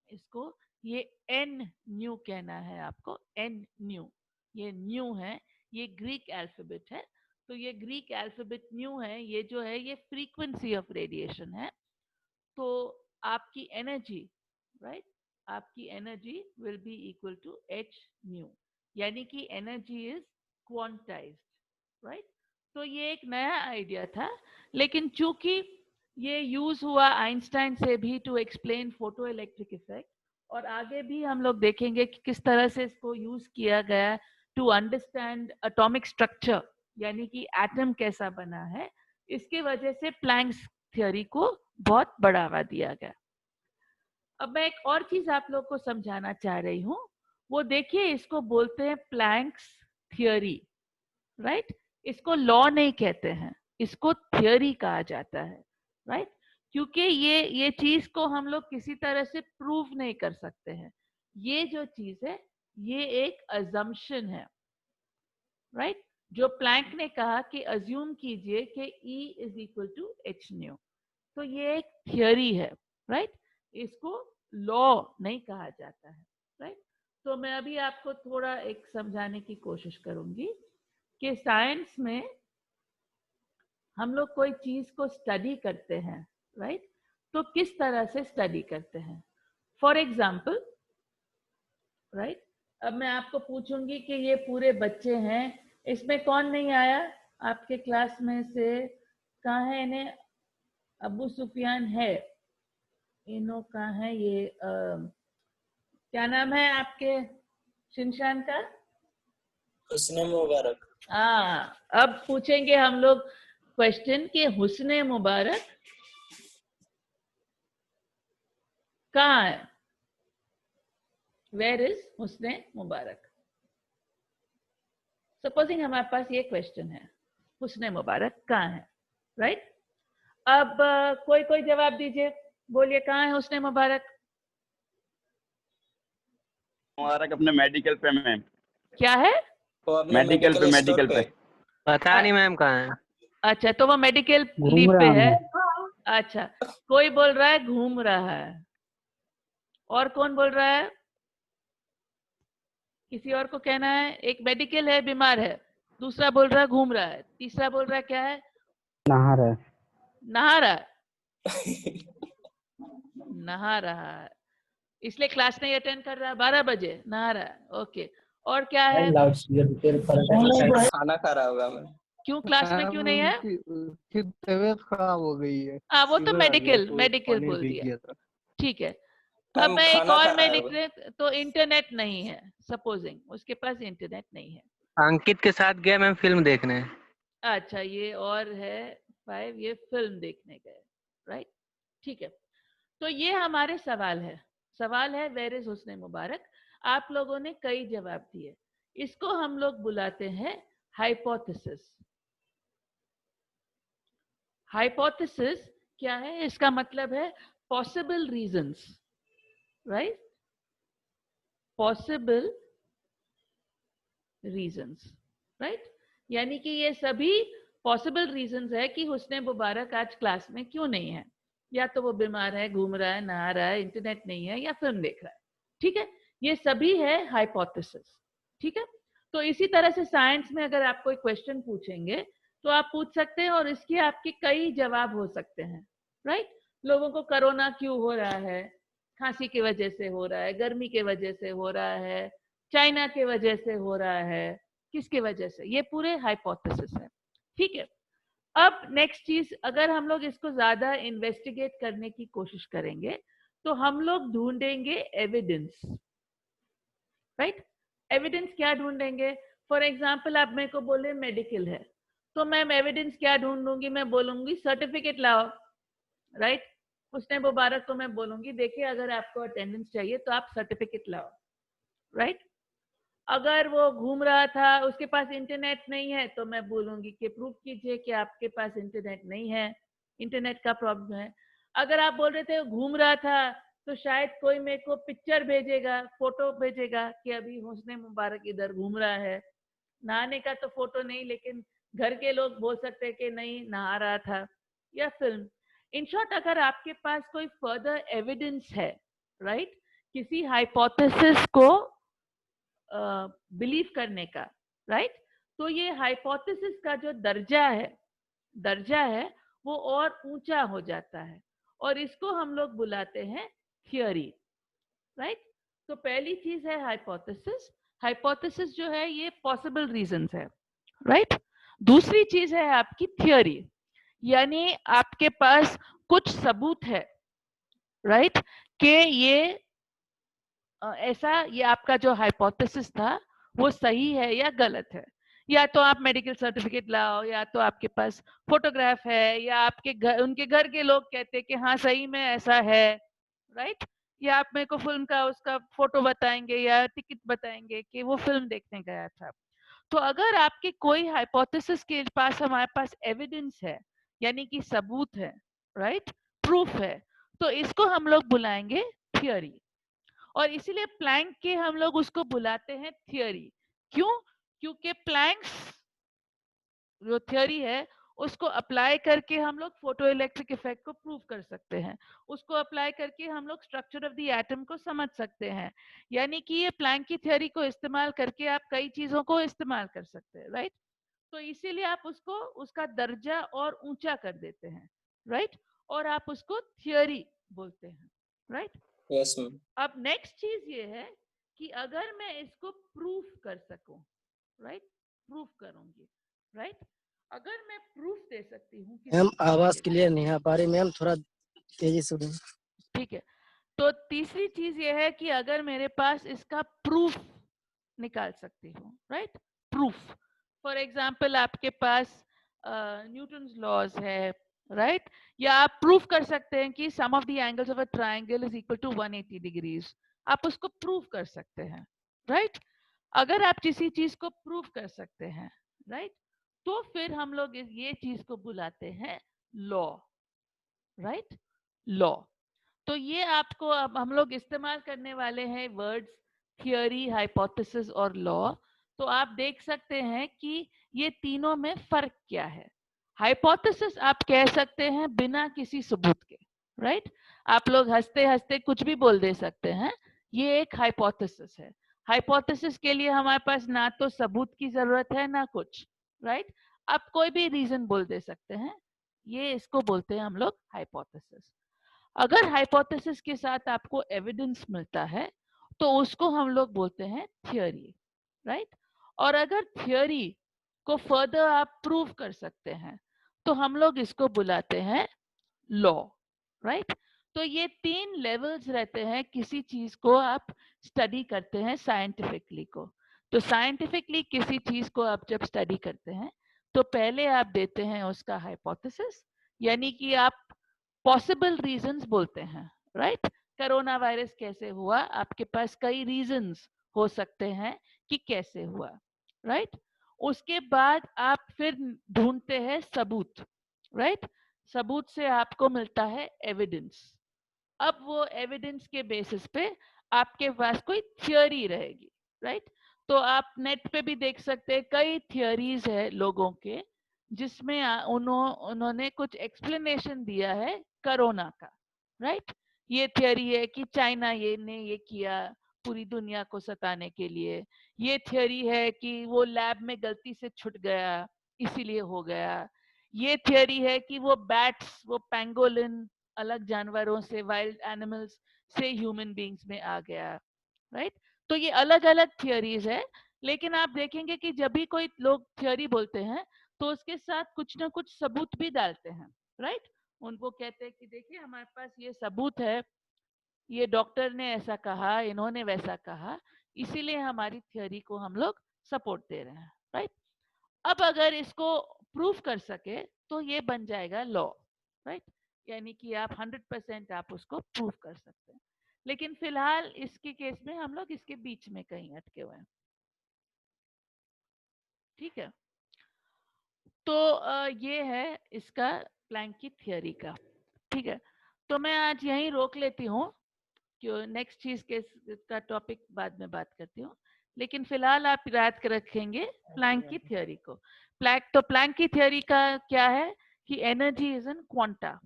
इसको ये n न्यू कहना है आपको, n न्यू, ये न्यू है, ये ग्रीक अल्फाबेट है। तो ये ग्रीक अल्फाबेट न्यू है, ये जो है ये फ्रीक्वेंसी ऑफ रेडिएशन है। तो आपकी एनर्जी, राइट, आपकी energy will be equal to h nu, यानी कि एनर्जी इज क्वांटाइज्ड, राइट। तो ये एक नया आइडिया था, लेकिन चूंकि ये यूज हुआ आइंस्टाइन से भी to explain photo electric effect, और आगे भी हम लोग देखेंगे कि किस तरह से इसको यूज किया गया टू अंडरस्टैंड एटॉमिक स्ट्रक्चर, यानी कि एटम कैसा बना है। इसके वजह से प्लैंक्स थ्योरी को बहुत बढ़ावा दिया गया। अब मैं एक और चीज आप लोग को समझाना चाह रही हूँ, वो देखिए, इसको बोलते हैं प्लैंक्स थ्योरी, राइट। इसको लॉ नहीं कहते हैं, इसको थ्योरी कहा जाता है, राइट। क्योंकि ये चीज को हम लोग किसी तरह से प्रूव नहीं कर सकते हैं। ये जो चीज है ये एक अजम्पशन है, राइट। जो प्लैंक ने कहा कि अज्यूम कीजिए कि E is equal to h nu, तो ये एक थियोरी है, राइट। इसको लॉ नहीं कहा जाता है, राइट। तो मैं अभी आपको थोड़ा एक समझाने की कोशिश करूंगी कि साइंस में हम लोग कोई चीज को स्टडी करते हैं, राइट, तो किस तरह से स्टडी करते हैं। फॉर एग्जाम्पल, राइट, अब मैं आपको पूछूंगी कि ये पूरे बच्चे हैं, इसमें कौन नहीं आया आपके क्लास में से? कहाँ है इन्हें? अबू सुफियान है, इनो कहाँ है? ये क्या नाम है आपके शिनशान का? हुस्ने मुबारक। हाँ, अब पूछेंगे हम लोग क्वेश्चन कि हुस्ने मुबारक कहाँ है? Where is Hosni Mubarak? Supposing हमारे पास ये क्वेश्चन है, हुस्ने मुबारक कहाँ है, राइट। अब कोई जवाब दीजिए, बोलिए कहाँ है हुस्ने मुबारक? मुबारक अपने मेडिकल पे मैम। क्या है? वो अपने मेडिकल पे, स्टोर मेडिकल पे। पता नहीं मैम कहाँ है। अच्छा, तो वो मेडिकल घूम लीव पे रहा है। हूँ। अच्छा, कोई बोल रहा है घूम रहा है, और कौन बोल रहा है? किसी और को कहना है? एक मेडिकल है, बीमार है, दूसरा बोल रहा है घूम रहा है, तीसरा बोल रहा है क्या है? नहा रहा है। नहा रहा है। नहा रहा है, इसलिए क्लास नहीं अटेंड कर रहा है, 12 बजे नहा रहा है, ओके। और क्या है? खाना खा रहा होगा मैं। क्यों क्लास में क्यों नहीं है? उसकी तबीयत खराब हो गई है। हाँ, वो तो फीवर आ गया, तो मेडिकल पानी बोल भीग दिया, गया था। ठीक है। अब मैम मैं एक खाना और खा में रहा है लिख वो। रहे, तो इंटरनेट नहीं है, सपोजिंग उसके पास इंटरनेट नहीं है। अंकित के साथ गया मैम फिल्म देखने। अच्छा, ये और है 5, ये फिल्म देखने गए, राइट, ठीक है। तो ये हमारे सवाल है वेयर इज हुस्ने मुबारक। आप लोगों ने कई जवाब दिए, इसको हम लोग बुलाते हैं हाइपोथेसिस, हाइपोथेसिस क्या है? इसका मतलब है possible reasons, right? Possible reasons, right? यानी कि ये सभी पॉसिबल रीजंस है कि हुस्ने मुबारक आज क्लास में क्यों नहीं है। या तो वो बीमार है, घूम रहा है, नहा रहा है, इंटरनेट नहीं है, या फिल्म देख रहा है। ठीक है, ये सभी है हाइपोथेसिस। ठीक है, तो इसी तरह से साइंस में अगर आप कोई क्वेश्चन पूछेंगे तो आप पूछ सकते हैं और इसके आपके कई जवाब हो सकते हैं, राइट? लोगों को कोरोना क्यों हो रहा है? खांसी की वजह से हो रहा है, गर्मी की वजह से हो रहा है, चाइना के वजह से हो रहा है, किसके वजह से? ये पूरे हाइपोथेसिस है। ठीक है, अब नेक्स्ट चीज, अगर हम लोग इसको ज्यादा इन्वेस्टिगेट करने की कोशिश करेंगे तो हम लोग ढूंढेंगे एविडेंस, राइट? एविडेंस क्या ढूंढेंगे? फॉर एग्जाम्पल आप मेरे को बोले मेडिकल है, तो मैं एविडेंस क्या ढूंढूंगी? मैं बोलूंगी सर्टिफिकेट लाओ, राइट? हुस्ने मुबारक को मैं बोलूंगी देखिए अगर आपको अटेंडेंस चाहिए तो आप सर्टिफिकेट लाओ, राइट? अगर वो घूम रहा था, उसके पास इंटरनेट नहीं है, तो मैं बोलूंगी कि प्रूफ कीजिए कि आपके पास इंटरनेट नहीं है, इंटरनेट का प्रॉब्लम है। अगर आप बोल रहे थे घूम रहा था, तो शायद कोई मेरे को पिक्चर भेजेगा, फोटो भेजेगा कि अभी हुस्ने मुबारक इधर घूम रहा है। नहाने का तो फोटो नहीं, लेकिन घर के लोग बोल सकते हैं कि नहीं नहा रहा था, या फिल्म। इन शॉर्ट, अगर आपके पास कोई फर्दर एविडेंस है, राइट, किसी हाइपोथेसिस को बिलीव करने का, राइट, तो ये हाइपोथेसिस का जो दर्जा है वो और ऊंचा हो जाता है और इसको हम लोग बुलाते हैं थियोरी, राइट? तो पहली चीज है हाइपोथेसिस। हाइपोथेसिस जो है ये पॉसिबल रीजंस है, राइट? दूसरी चीज है आपकी थियोरी, यानी आपके पास कुछ सबूत है, राइट, कि ये ऐसा, ये आपका जो हाइपोथेसिस था वो सही है या गलत है। या तो आप मेडिकल सर्टिफिकेट लाओ, या तो आपके पास फोटोग्राफ है, या आपके घर, उनके घर के लोग कहते हैं कि हाँ सही में ऐसा है, राइट? या आप मेरे को फिल्म का उसका फोटो बताएंगे या टिकट बताएंगे कि वो फिल्म देखने गया था। तो अगर आपके कोई हाइपोथेसिस के पास हमारे पास एविडेंस है, यानी कि सबूत है, राइट, प्रूफ है, तो इसको हम लोग बुलाएंगे थियोरी। और इसीलिए प्लैंक के हम लोग उसको बुलाते हैं थियोरी। क्यों? क्योंकि प्लैंक्स जो थियोरी है उसको अप्लाई करके हम लोग फोटो इलेक्ट्रिक इफेक्ट को प्रूव कर सकते हैं, उसको अप्लाई करके हम लोग स्ट्रक्चर ऑफ द एटम को समझ सकते हैं। यानी कि ये प्लैंक की थियोरी को इस्तेमाल करके आप कई चीजों को इस्तेमाल कर सकते हैं, राइट? तो इसीलिए आप उसको, उसका दर्जा और ऊंचा कर देते हैं, राइट, और आप उसको थियोरी बोलते हैं, राइट? Yes ma'am. अब नेक्स्ट चीज ये है कि अगर मैं इसको प्रूफ कर सकूं, राइट, प्रूफ करूंगी, राइट, अगर मैं प्रूफ दे सकती हूँ मैम आवाज क्लियर नहीं आ पा रही मैम, थोड़ा तेजी से बोलिए। ठीक है, तो तीसरी चीज ये है कि अगर मेरे पास इसका प्रूफ निकाल सकती हूँ, राइट, प्रूफ। फॉर एग्जाम्पल आपके पास न्यूटन्स लॉज है, राइट, या आप प्रूफ कर सकते हैं कि sum of the angles of a triangle is equal to 180 degrees, आप उसको प्रूफ कर सकते हैं, राइट? अगर आप किसी चीज को प्रूफ कर सकते हैं, राइट, तो फिर हम लोग ये चीज को बुलाते हैं लॉ, राइट, लॉ। तो ये आपको अब हम लोग इस्तेमाल करने वाले हैं वर्ड्स थियोरी, हाइपोथेसिस और लॉ। तो आप देख सकते हैं कि ये तीनों में फर्क क्या है। हाइपोथेसिस आप कह सकते हैं बिना किसी सबूत के, राइट? आप लोग हंसते हंसते कुछ भी बोल दे सकते हैं, ये एक हाइपोथेसिस है। हाइपोथेसिस के लिए हमारे पास ना तो सबूत की जरूरत है ना कुछ, राइट? आप कोई भी रीजन बोल दे सकते हैं, ये इसको बोलते हैं हम लोग हाइपोथेसिस। अगर हाइपोथेसिस के साथ आपको एविडेंस मिलता है तो उसको हम लोग बोलते हैं थियोरी, राइट? और अगर थियोरी को फर्दर आप प्रूव कर सकते हैं तो हम लोग इसको बुलाते हैं लॉ, राइट? तो ये 3 लेवल्स रहते हैं किसी चीज को आप स्टडी करते हैं साइंटिफिकली को। तो साइंटिफिकली किसी चीज को आप जब स्टडी करते हैं तो पहले आप देते हैं उसका हाइपोथेसिस, यानी कि आप पॉसिबल रीजंस बोलते हैं, राइट? कोरोना वायरस कैसे हुआ, आपके पास कई रीजंस हो सकते हैं कि कैसे हुआ, राइट? उसके बाद आप फिर ढूंढते हैं सबूत, राइट? सबूत से आपको मिलता है एविडेंस। अब वो एविडेंस के बेसिस पे आपके पास कोई थियोरी रहेगी, राइट? तो आप नेट पे भी देख सकते हैं, कई थियोरीज है लोगों के जिसमें उन्होंने कुछ एक्सप्लेनेशन दिया है कोरोना का, राइट? ये थियोरी है कि चाइना ने ये किया पूरी दुनिया को सताने के लिए। ये थियोरी है कि वो लैब में गलती से छूट गया इसीलिए हो गया। ये थियोरी है कि वो बैट्स, वो पेंगोलिन अलग जानवरों से, वाइल्ड एनिमल्स से ह्यूमन बीइंग्स में आ गया, राइट? तो ये अलग अलग थियोरीज है, लेकिन आप देखेंगे कि जब भी कोई लोग थियोरी बोलते हैं तो उसके साथ कुछ ना कुछ सबूत भी डालते हैं, राइट? उनको कहते हैं कि देखिए हमारे पास ये सबूत है, ये डॉक्टर ने ऐसा कहा, इन्होंने वैसा कहा, इसीलिए हमारी थियोरी को हम लोग सपोर्ट दे रहे हैं, राइट? अब अगर इसको प्रूफ कर सके तो ये बन जाएगा लॉ, राइट? यानी कि आप 100% आप उसको प्रूफ कर सकते हैं। लेकिन फिलहाल इसके केस में हम लोग इसके बीच में कहीं अटके हुए हैं, ठीक है? तो ये है इसका प्लैंक की थियोरी का, ठीक है? तो मैं आज यहीं रोक लेती हूँ, क्यों नेक्स्ट चीज के का टॉपिक बाद में बात करती हूँ, लेकिन फिलहाल आप याद रखेंगे प्लैंक की थियोरी को। प्लैंक की थियोरी का क्या है कि energy is in quanta,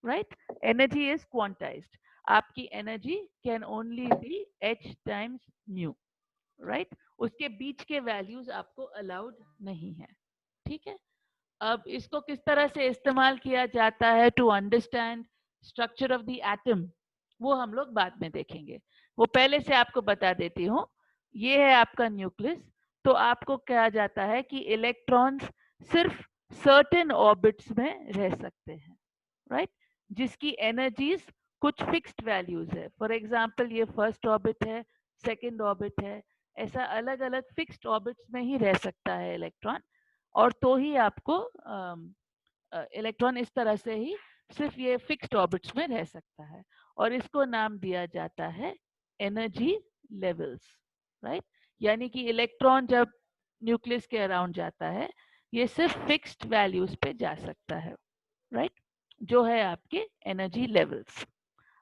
right? Energy is quantized. आपकी energy can only be h times nu, right? उसके बीच के वैल्यूज आपको अलाउड नहीं है, ठीक है? अब इसको किस तरह से इस्तेमाल किया जाता है to understand structure of the atom, वो हम लोग बाद में देखेंगे। वो पहले से आपको बता देती हूँ, ये है आपका न्यूक्लियस। तो आपको कहा जाता है कि इलेक्ट्रॉन्स सिर्फ सर्टेन ऑर्बिट्स में रह सकते हैं, राइट? जिसकी एनर्जीज कुछ फिक्स्ड वैल्यूज है। फॉर एग्जांपल ये फर्स्ट ऑर्बिट है, सेकंड ऑर्बिट है, ऐसा अलग अलग फिक्स्ड ऑर्बिट्स में ही रह सकता है इलेक्ट्रॉन। और तो ही आपको इलेक्ट्रॉन इस तरह से ही सिर्फ ये फिक्स्ड ऑर्बिट्स में रह सकता है, और इसको नाम दिया जाता है एनर्जी लेवल्स, राइट? यानी कि इलेक्ट्रॉन जब न्यूक्लियस के अराउंड जाता है ये सिर्फ फिक्स्ड वैल्यूज पे जा सकता है, राइट? जो है आपके एनर्जी लेवल्स।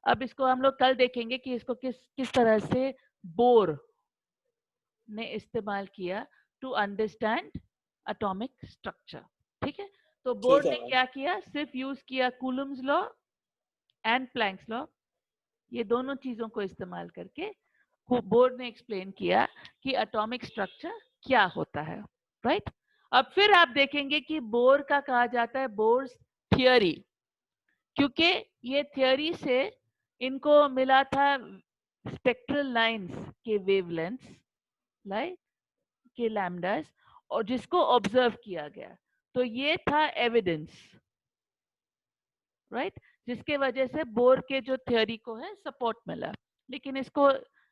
अब इसको हम लोग कल देखेंगे कि इसको किस तरह से बोर ने इस्तेमाल किया टू अंडरस्टैंड एटॉमिक स्ट्रक्चर, ठीक है? तो बोर ठीक ने है मैम। क्या किया, सिर्फ यूज किया Coulomb's law and planks law, ये दोनों चीजों को इस्तेमाल करके बोर ने एक्सप्लेन किया कि एटॉमिक स्ट्रक्चर क्या होता है, राइट? अब फिर आप देखेंगे कि बोर का कहा जाता है बोर्स थियोरी, क्योंकि ये थियोरी से इनको मिला था स्पेक्ट्रल लाइंस के वेवलेंथ्स, लाइट के लैम्डास, और जिसको ऑब्जर्व किया गया। तो ये था एविडेंस, राइट? जिसके वजह से बोर के जो थ्योरी को है सपोर्ट मिला। लेकिन इसको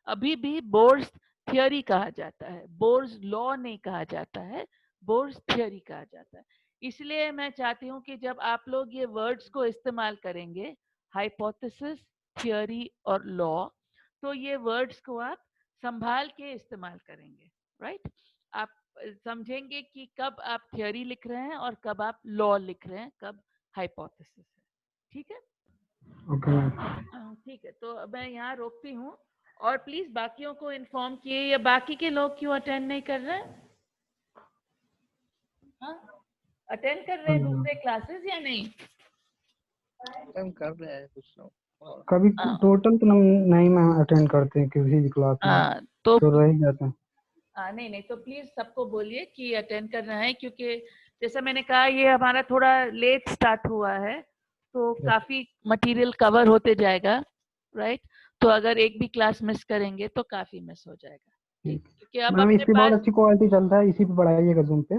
अभी भी बोर्स थ्योरी कहा जाता है, बोर्स लॉ नहीं कहा जाता है, बोर्स थ्योरी कहा जाता है। इसलिए मैं चाहती हूँ कि जब आप लोग ये वर्ड्स को इस्तेमाल करेंगे, हाइपोथेसिस, थ्योरी और लॉ, तो ये वर्ड्स को आप संभाल के इस्तेमाल करेंगे, राइट? आप समझेंगे कि कब आप थ्योरी लिख रहे हैं और कब आप लॉ लिख रहे हैं, कब हाइपोथेसिस है, ठीक है? ठीक है, तो मैं यहाँ रोकती हूँ, और प्लीज बाकियों को इन्फॉर्म किए, या बाकी के लोग क्यों अटेंड नहीं कर रहे हैं? हाँ, अटेंड कर रहे हैं दूसरे क्लासेस या नहीं? कर रहे हैं कुछ लोग। कभी टोटल तो नहीं मैम अटेंड करते हैं किसी भी क्लास में, तो रह ही जाते हैं। नहीं तो प्लीज सबको बोलिए कि अटेंड करना है, क्योंकि जैसा मैंने कहा ये हमारा थोड़ा लेट स्टार्ट हुआ है, तो काफी मटेरियल कवर होते जाएगा, राइट? तो अगर एक भी क्लास मिस करेंगे तो काफी मिस हो जाएगा, क्योंकि अब मैम अपने इस पे बहुत पास, अच्छी क्वालिटी चलता है, इसी पे पढ़ाइएगा जूम पे।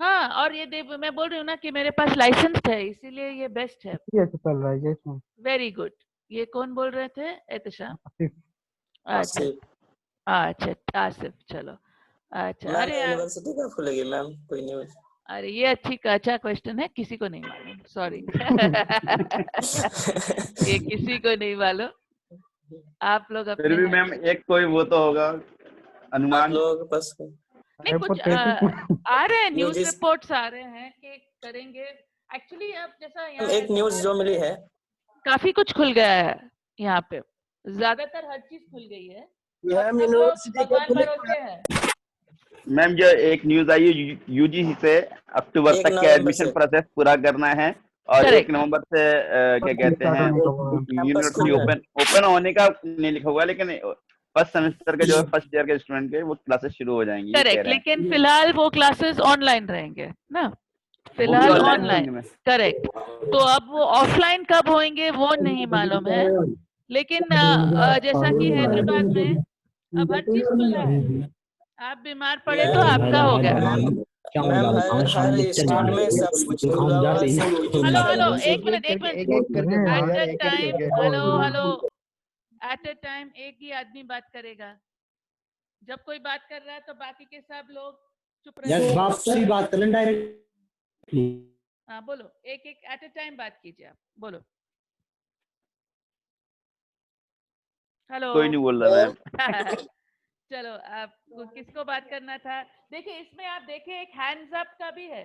हाँ, और ये मैं बोल रही हूँ ना कि मेरे पास लाइसेंस है, इसीलिए ये बेस्ट है। ये अच्छा चल रहा है ये इसमें। Very good. ये कौन बोल रहे थे? एहतशाम? आसिफ। अच्छा अच्छा, आसिफ, चलो अच्छा। मैम अरे यूनिवर्सिटी कब खुलेगी मैम? कोई न्यूज़? अरे ये अच्छा क्वेश्चन है, किसी को नहीं मालूम, सॉरी। ये किसी को नहीं मालूम, आप लोग फिर अपने भी मैम एक कोई वो तो होगा आप अनुमान। लोग बस नहीं, कुछ आ रहे हैं, न्यूज रिपोर्ट्स आ रहे हैं कि करेंगे, एक्चुअली अब जैसा यहाँ एक न्यूज जो मिली है, काफी कुछ खुल गया है यहाँ पे, ज्यादातर हर चीज खुल गई है। मैम सब लोग यूनिवर्सिटी के भगवान भरोसे हैं। मैम जो एक न्यूज आई है यूजीसी से, अक्टूबर 1 तक का नवंबर एडमिशन से प्रोसेस पूरा करना है और Correct. 1 नवंबर से क्या कहते स्टार्ट हैं होने का बोला। कैंपस यूनिवर्सिटी खुलना है। ओपन होने का नहीं लिखा हुआ, लेकिन फर्स्ट सेमेस्टर के जो है फर्स्ट ईयर के स्टूडेंट के वो क्लासेस शुरू हो जाएंगी, ये कह करेक्ट, रहे हैं। लेकिन फिलहाल वो क्लासेस ऑनलाइन रहेंगे ना, वो भी फिलहाल ऑनलाइन ऑनलाइन। होंगे मैम। करेक्ट। तो अब वो ऑफलाइन कब होंगे वो नहीं मालूम है, लेकिन जैसा कि हैदराबाद में अब हर चीज खुला है। आप बीमार पड़े तो आपका हो गया। मैम हर स्टेट में सब कुछ खुला हुआ है, सब कुछ हेलो होता है। हेलो, एक मिनट एक करके बोलो एट यार, अ एक एक टाइम, करके। Hello hello, at a time एक ही आदमी बात करेगा। जब कोई बात कर रहा है तो बाकी के सब लोग चुप रहे। बाप से बात करें डायरेक्टली। हाँ बोलो, एक एक एट अ टाइम बात कीजिए आप, बोलो। हेलो। कोई नहीं बोल रहा मैम। चलो, आप किसको बात करना था? देखिए इसमें आप देखिए एक हैंड्स अप का भी है,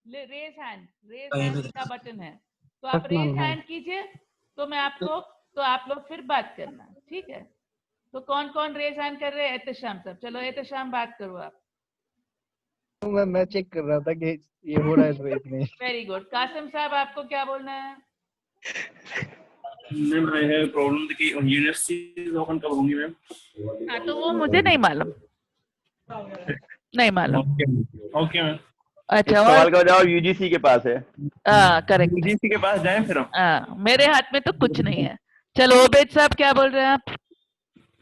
रेज हैंड का बटन है, तो आप Yes, ma'am, रेज है। हैंड कीजिए तो मैं आपको, तो आप लोग फिर बात करना, ठीक है? तो कौन कौन रेज हैंड कर रहे हैं? एहतशाम साहब, चलो एहतशाम बात करो आप। मैं चेक कर रहा था कि ये हो रहा है तो इसमें। Very good. कासिम साहब आपको क्या बोलना है? मैम आई हैव प्रॉब्लम कि यूनिवर्सिटी ओपन कब होंगी मैम? हाँ तो वो मुझे नहीं मालूम, नहीं मालूम। Okay ma'am. इस अच्छा, सवाल और का जवाब यूजीसी के पास है। करेक्ट। यूजीसी के पास जाएं फिर हम। मेरे हाथ में तो कुछ नहीं है। चलो ओबेद साहब क्या बोल रहे हैं आप?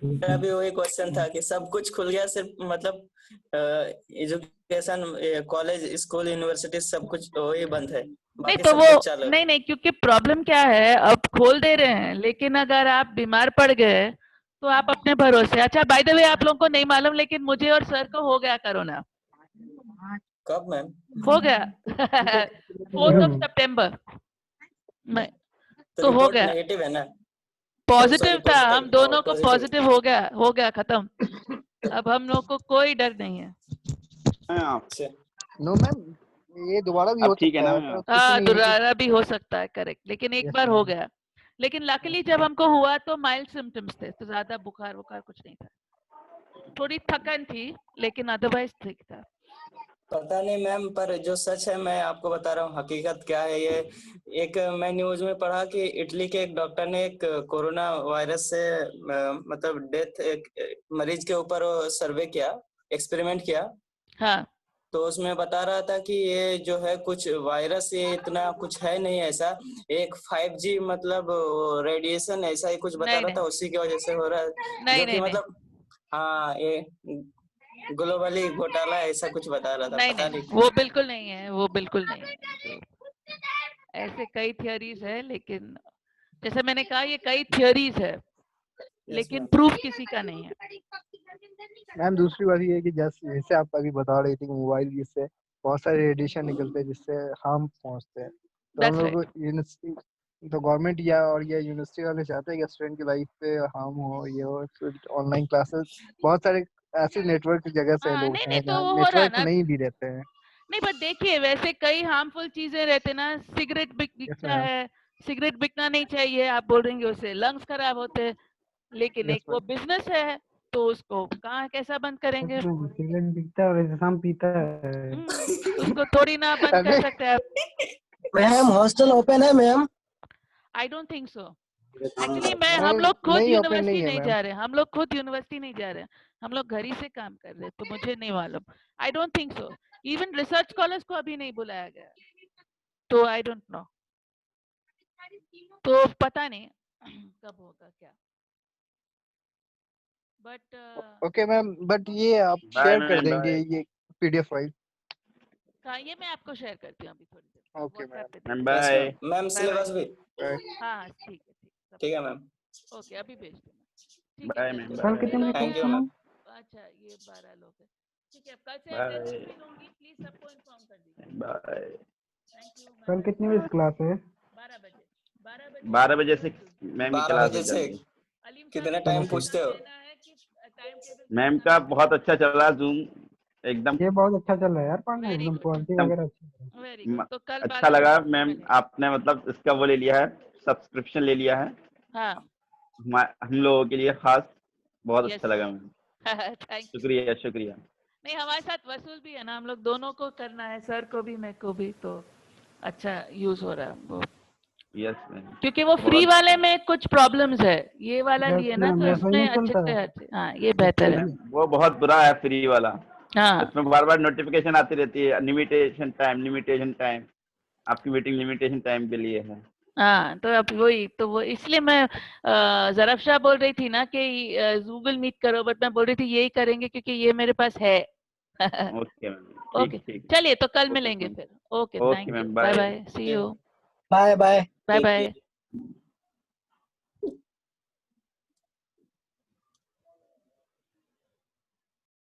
मेरा भी वही क्वेश्चन था कि सब कुछ खुल गया, सिर्फ मतलब एजुकेशन, कॉलेज, स्कूल, यूनिवर्सिटी सब कुछ वही बंद है, नहीं बाकी तो सब वो कुछ चालू है। नहीं, क्योंकि प्रॉब्लम क्या है, अब खोल दे रहे हैं लेकिन अगर आप बीमार पड़ गए तो आप अपने भरोसे। अच्छा बाय द वे, आप लोगों को नहीं मालूम लेकिन मुझे और सर को हो गया कोरोना। कब मैम? हो गया 4 सितंबर में, तो तो हो रिपोर्ट गया। नेगेटिव है ना? पॉजिटिव था, पॉजिटिव, हम दोनों को पॉजिटिव। पॉजिटिव हो गया खत्म। अब हम लोग को कोई डर नहीं है। अच्छा, नो मैम, ये दोबारा भी अब हो ठीक है सकता ना है, मैम? तो कुछ नहीं है कि- दोबारा भी हो सकता है, करेक्ट, लेकिन एक Yes, बार हो ma'am. गया। लेकिन लकीली जब हमको हुआ तो माइल्ड सिम्टम्स थे, तो ज्यादा बुखार कुछ नहीं था, थोड़ी थकन थी, लेकिन अदरवाइज ठीक था। पता नहीं मैम, पर जो सच है मैं आपको बता रहा हूँ, हकीकत क्या है ये। एक मैं न्यूज में पढ़ा कि इटली के एक डॉक्टर ने एक कोरोना वायरस से मतलब डेथ, एक मरीज के ऊपर सर्वे किया, एक्सपेरिमेंट किया। हाँ तो उसमें बता रहा था कि ये जो है कुछ वायरस, ये इतना कुछ है नहीं ऐसा, एक 5G मतलब रेडिएशन ऐसा ही कुछ बता नहीं, रहा था, उसी की वजह से हो रहा है। नहीं, जो कि नहीं, मतलब हाँ, ये ग्लोबली घोटाला ऐसा कुछ बता रहा था, पता नहीं, नहीं। वो बिल्कुल नहीं है, वो बिल्कुल नहीं है। तो ऐसे कई थियरीज है, लेकिन जैसे मैंने कहा ये कई थियरीज है, लेकिन प्रूफ किसी का नहीं है। मैम दूसरी बात ये है कि जैसे आप अभी बता रही थी कि मोबाइल जिससे बहुत सारे रेडिएशन निकलते हैं जिससे हार्म पहुंचते हैं, तो हम That's लोग यूनिवर्सिटी, तो गवर्नमेंट या यूनिवर्सिटी वाले चाहते हैं कि स्टूडेंट की लाइफ पे हार्म हो, ये हो, ऑनलाइन क्लासेस, बहुत सारे ऐसे नेटवर्क जगह से लोग नहीं, हैं तो जहाँ वो हो रहा नेटवर्क ना। नहीं भी रहते हैं। नहीं पर देखिए, वैसे कई हार्मफुल चीजें रहते ना, सिगरेट बिकता ma'am. है, सिगरेट बिकना नहीं चाहिए, आप बोल रहे हैं उससे लंग्स खराब होते हैं, लेकिन Yes, एक वो बिजनेस है, तो उसको कहाँ कैसा बंद करेंगे? सिगरेट बिकता है और इंसान पीता है। उसको थोड़ी ना बंद कर सकते हैं आप। मैम हॉस्टल ओपन है ma'am? I don't think so. Actually हम लोग खुद नहीं, open यूनिवर्सिटी नहीं है, नहीं ma'am. जा रहे, हम लोग खुद यूनिवर्सिटी नहीं जा रहे, हम लोग घर ही से काम कर रहे, तो मुझे नहीं मालूम। I don't think so. Even research scholars को अभी नहीं बुलाया गया, तो आई डोंट नो, तो पता नहीं कब होगा क्या। बट ओके मैम, बट ये आप Bye, शेयर कर ma'am, देंगे bye. ये पीडीएफ फाइल? ये मैं आपको शेयर करती हूँ अभी थोड़ी देर, ओके मैम, WhatsApp पे मैम दे बाय। मैम Bye, सिलेबस भी बाय। हाँ ठीक है, सब ठीक है मैम। ओके, अभी भेज दूंगा। ठीक है, बाय चलिए। मैम, कल बाय। कितने बजे थैंक क्लास यू है मैम। मैम? अच्छा ये 12 लोग हैं, ठीक है, कल से बाय अटेंडेंस भी लूंगी, प्लीज सबको इन्फॉर्म कर दीजिए। बाय। Thank you. कल कितने बजे क्लास है? 12 बजे 12 बजे से मैम की 12 क्लास बजे है से चल रही। अलीम साहब कितने को टाइम ध्यान पूछते हो? देना है कि टाइम टेबल मैम का बहुत अच्छा चल रहा जूम, एकदम ये बहुत अच्छा चल रहा है यार, पढ़ना वेरी एकदम गुड, क्वालिटी वगैरह अच्छी है। Very good. तो कल अच्छा लगा मैम, आपने मतलब इसका वो ले लिया है, सब्सक्रिप्शन ले लिया है। हाँ हम लोगों के लिए खास, बहुत Yes. अच्छा लगा मैम। Thank you. शुक्रिया शुक्रिया। नहीं, हमारे साथ वसूल भी है ना, हम लोग दोनों को करना है, सर को भी मेरे को भी, तो अच्छा यूज हो रहा है वो, यस मैम। क्योंकि वो फ्री वाले में कुछ प्रॉब्लम्स है, ये वाला Yes, लिए ना ma'am, तो yes, इसमें वही अच्छे चलता से है। अच्छे, हाँ ये बेहतर है। वो बहुत बुरा है फ्री वाला, हाँ इसमें बार बार नोटिफिकेशन आती रहती है, लिमिटेशन टाइम, आपकी मीटिंग लिमिटेशन टाइम के लिए है। हाँ, तो अब वही तो वो इसलिए मैं ज़रफ़शाह बोल रही थी ना कि गूगल मीट करो, बट मैं बोल रही थी यही करेंगे क्योंकि ये मेरे पास है। ओके मैम, ओके, ठीक ठीक। चलिए तो कल ओके मिलेंगे मैम। फिर। Okay, okay thank you, ma'am, bye bye. Bye, see you, bye bye. Bye bye.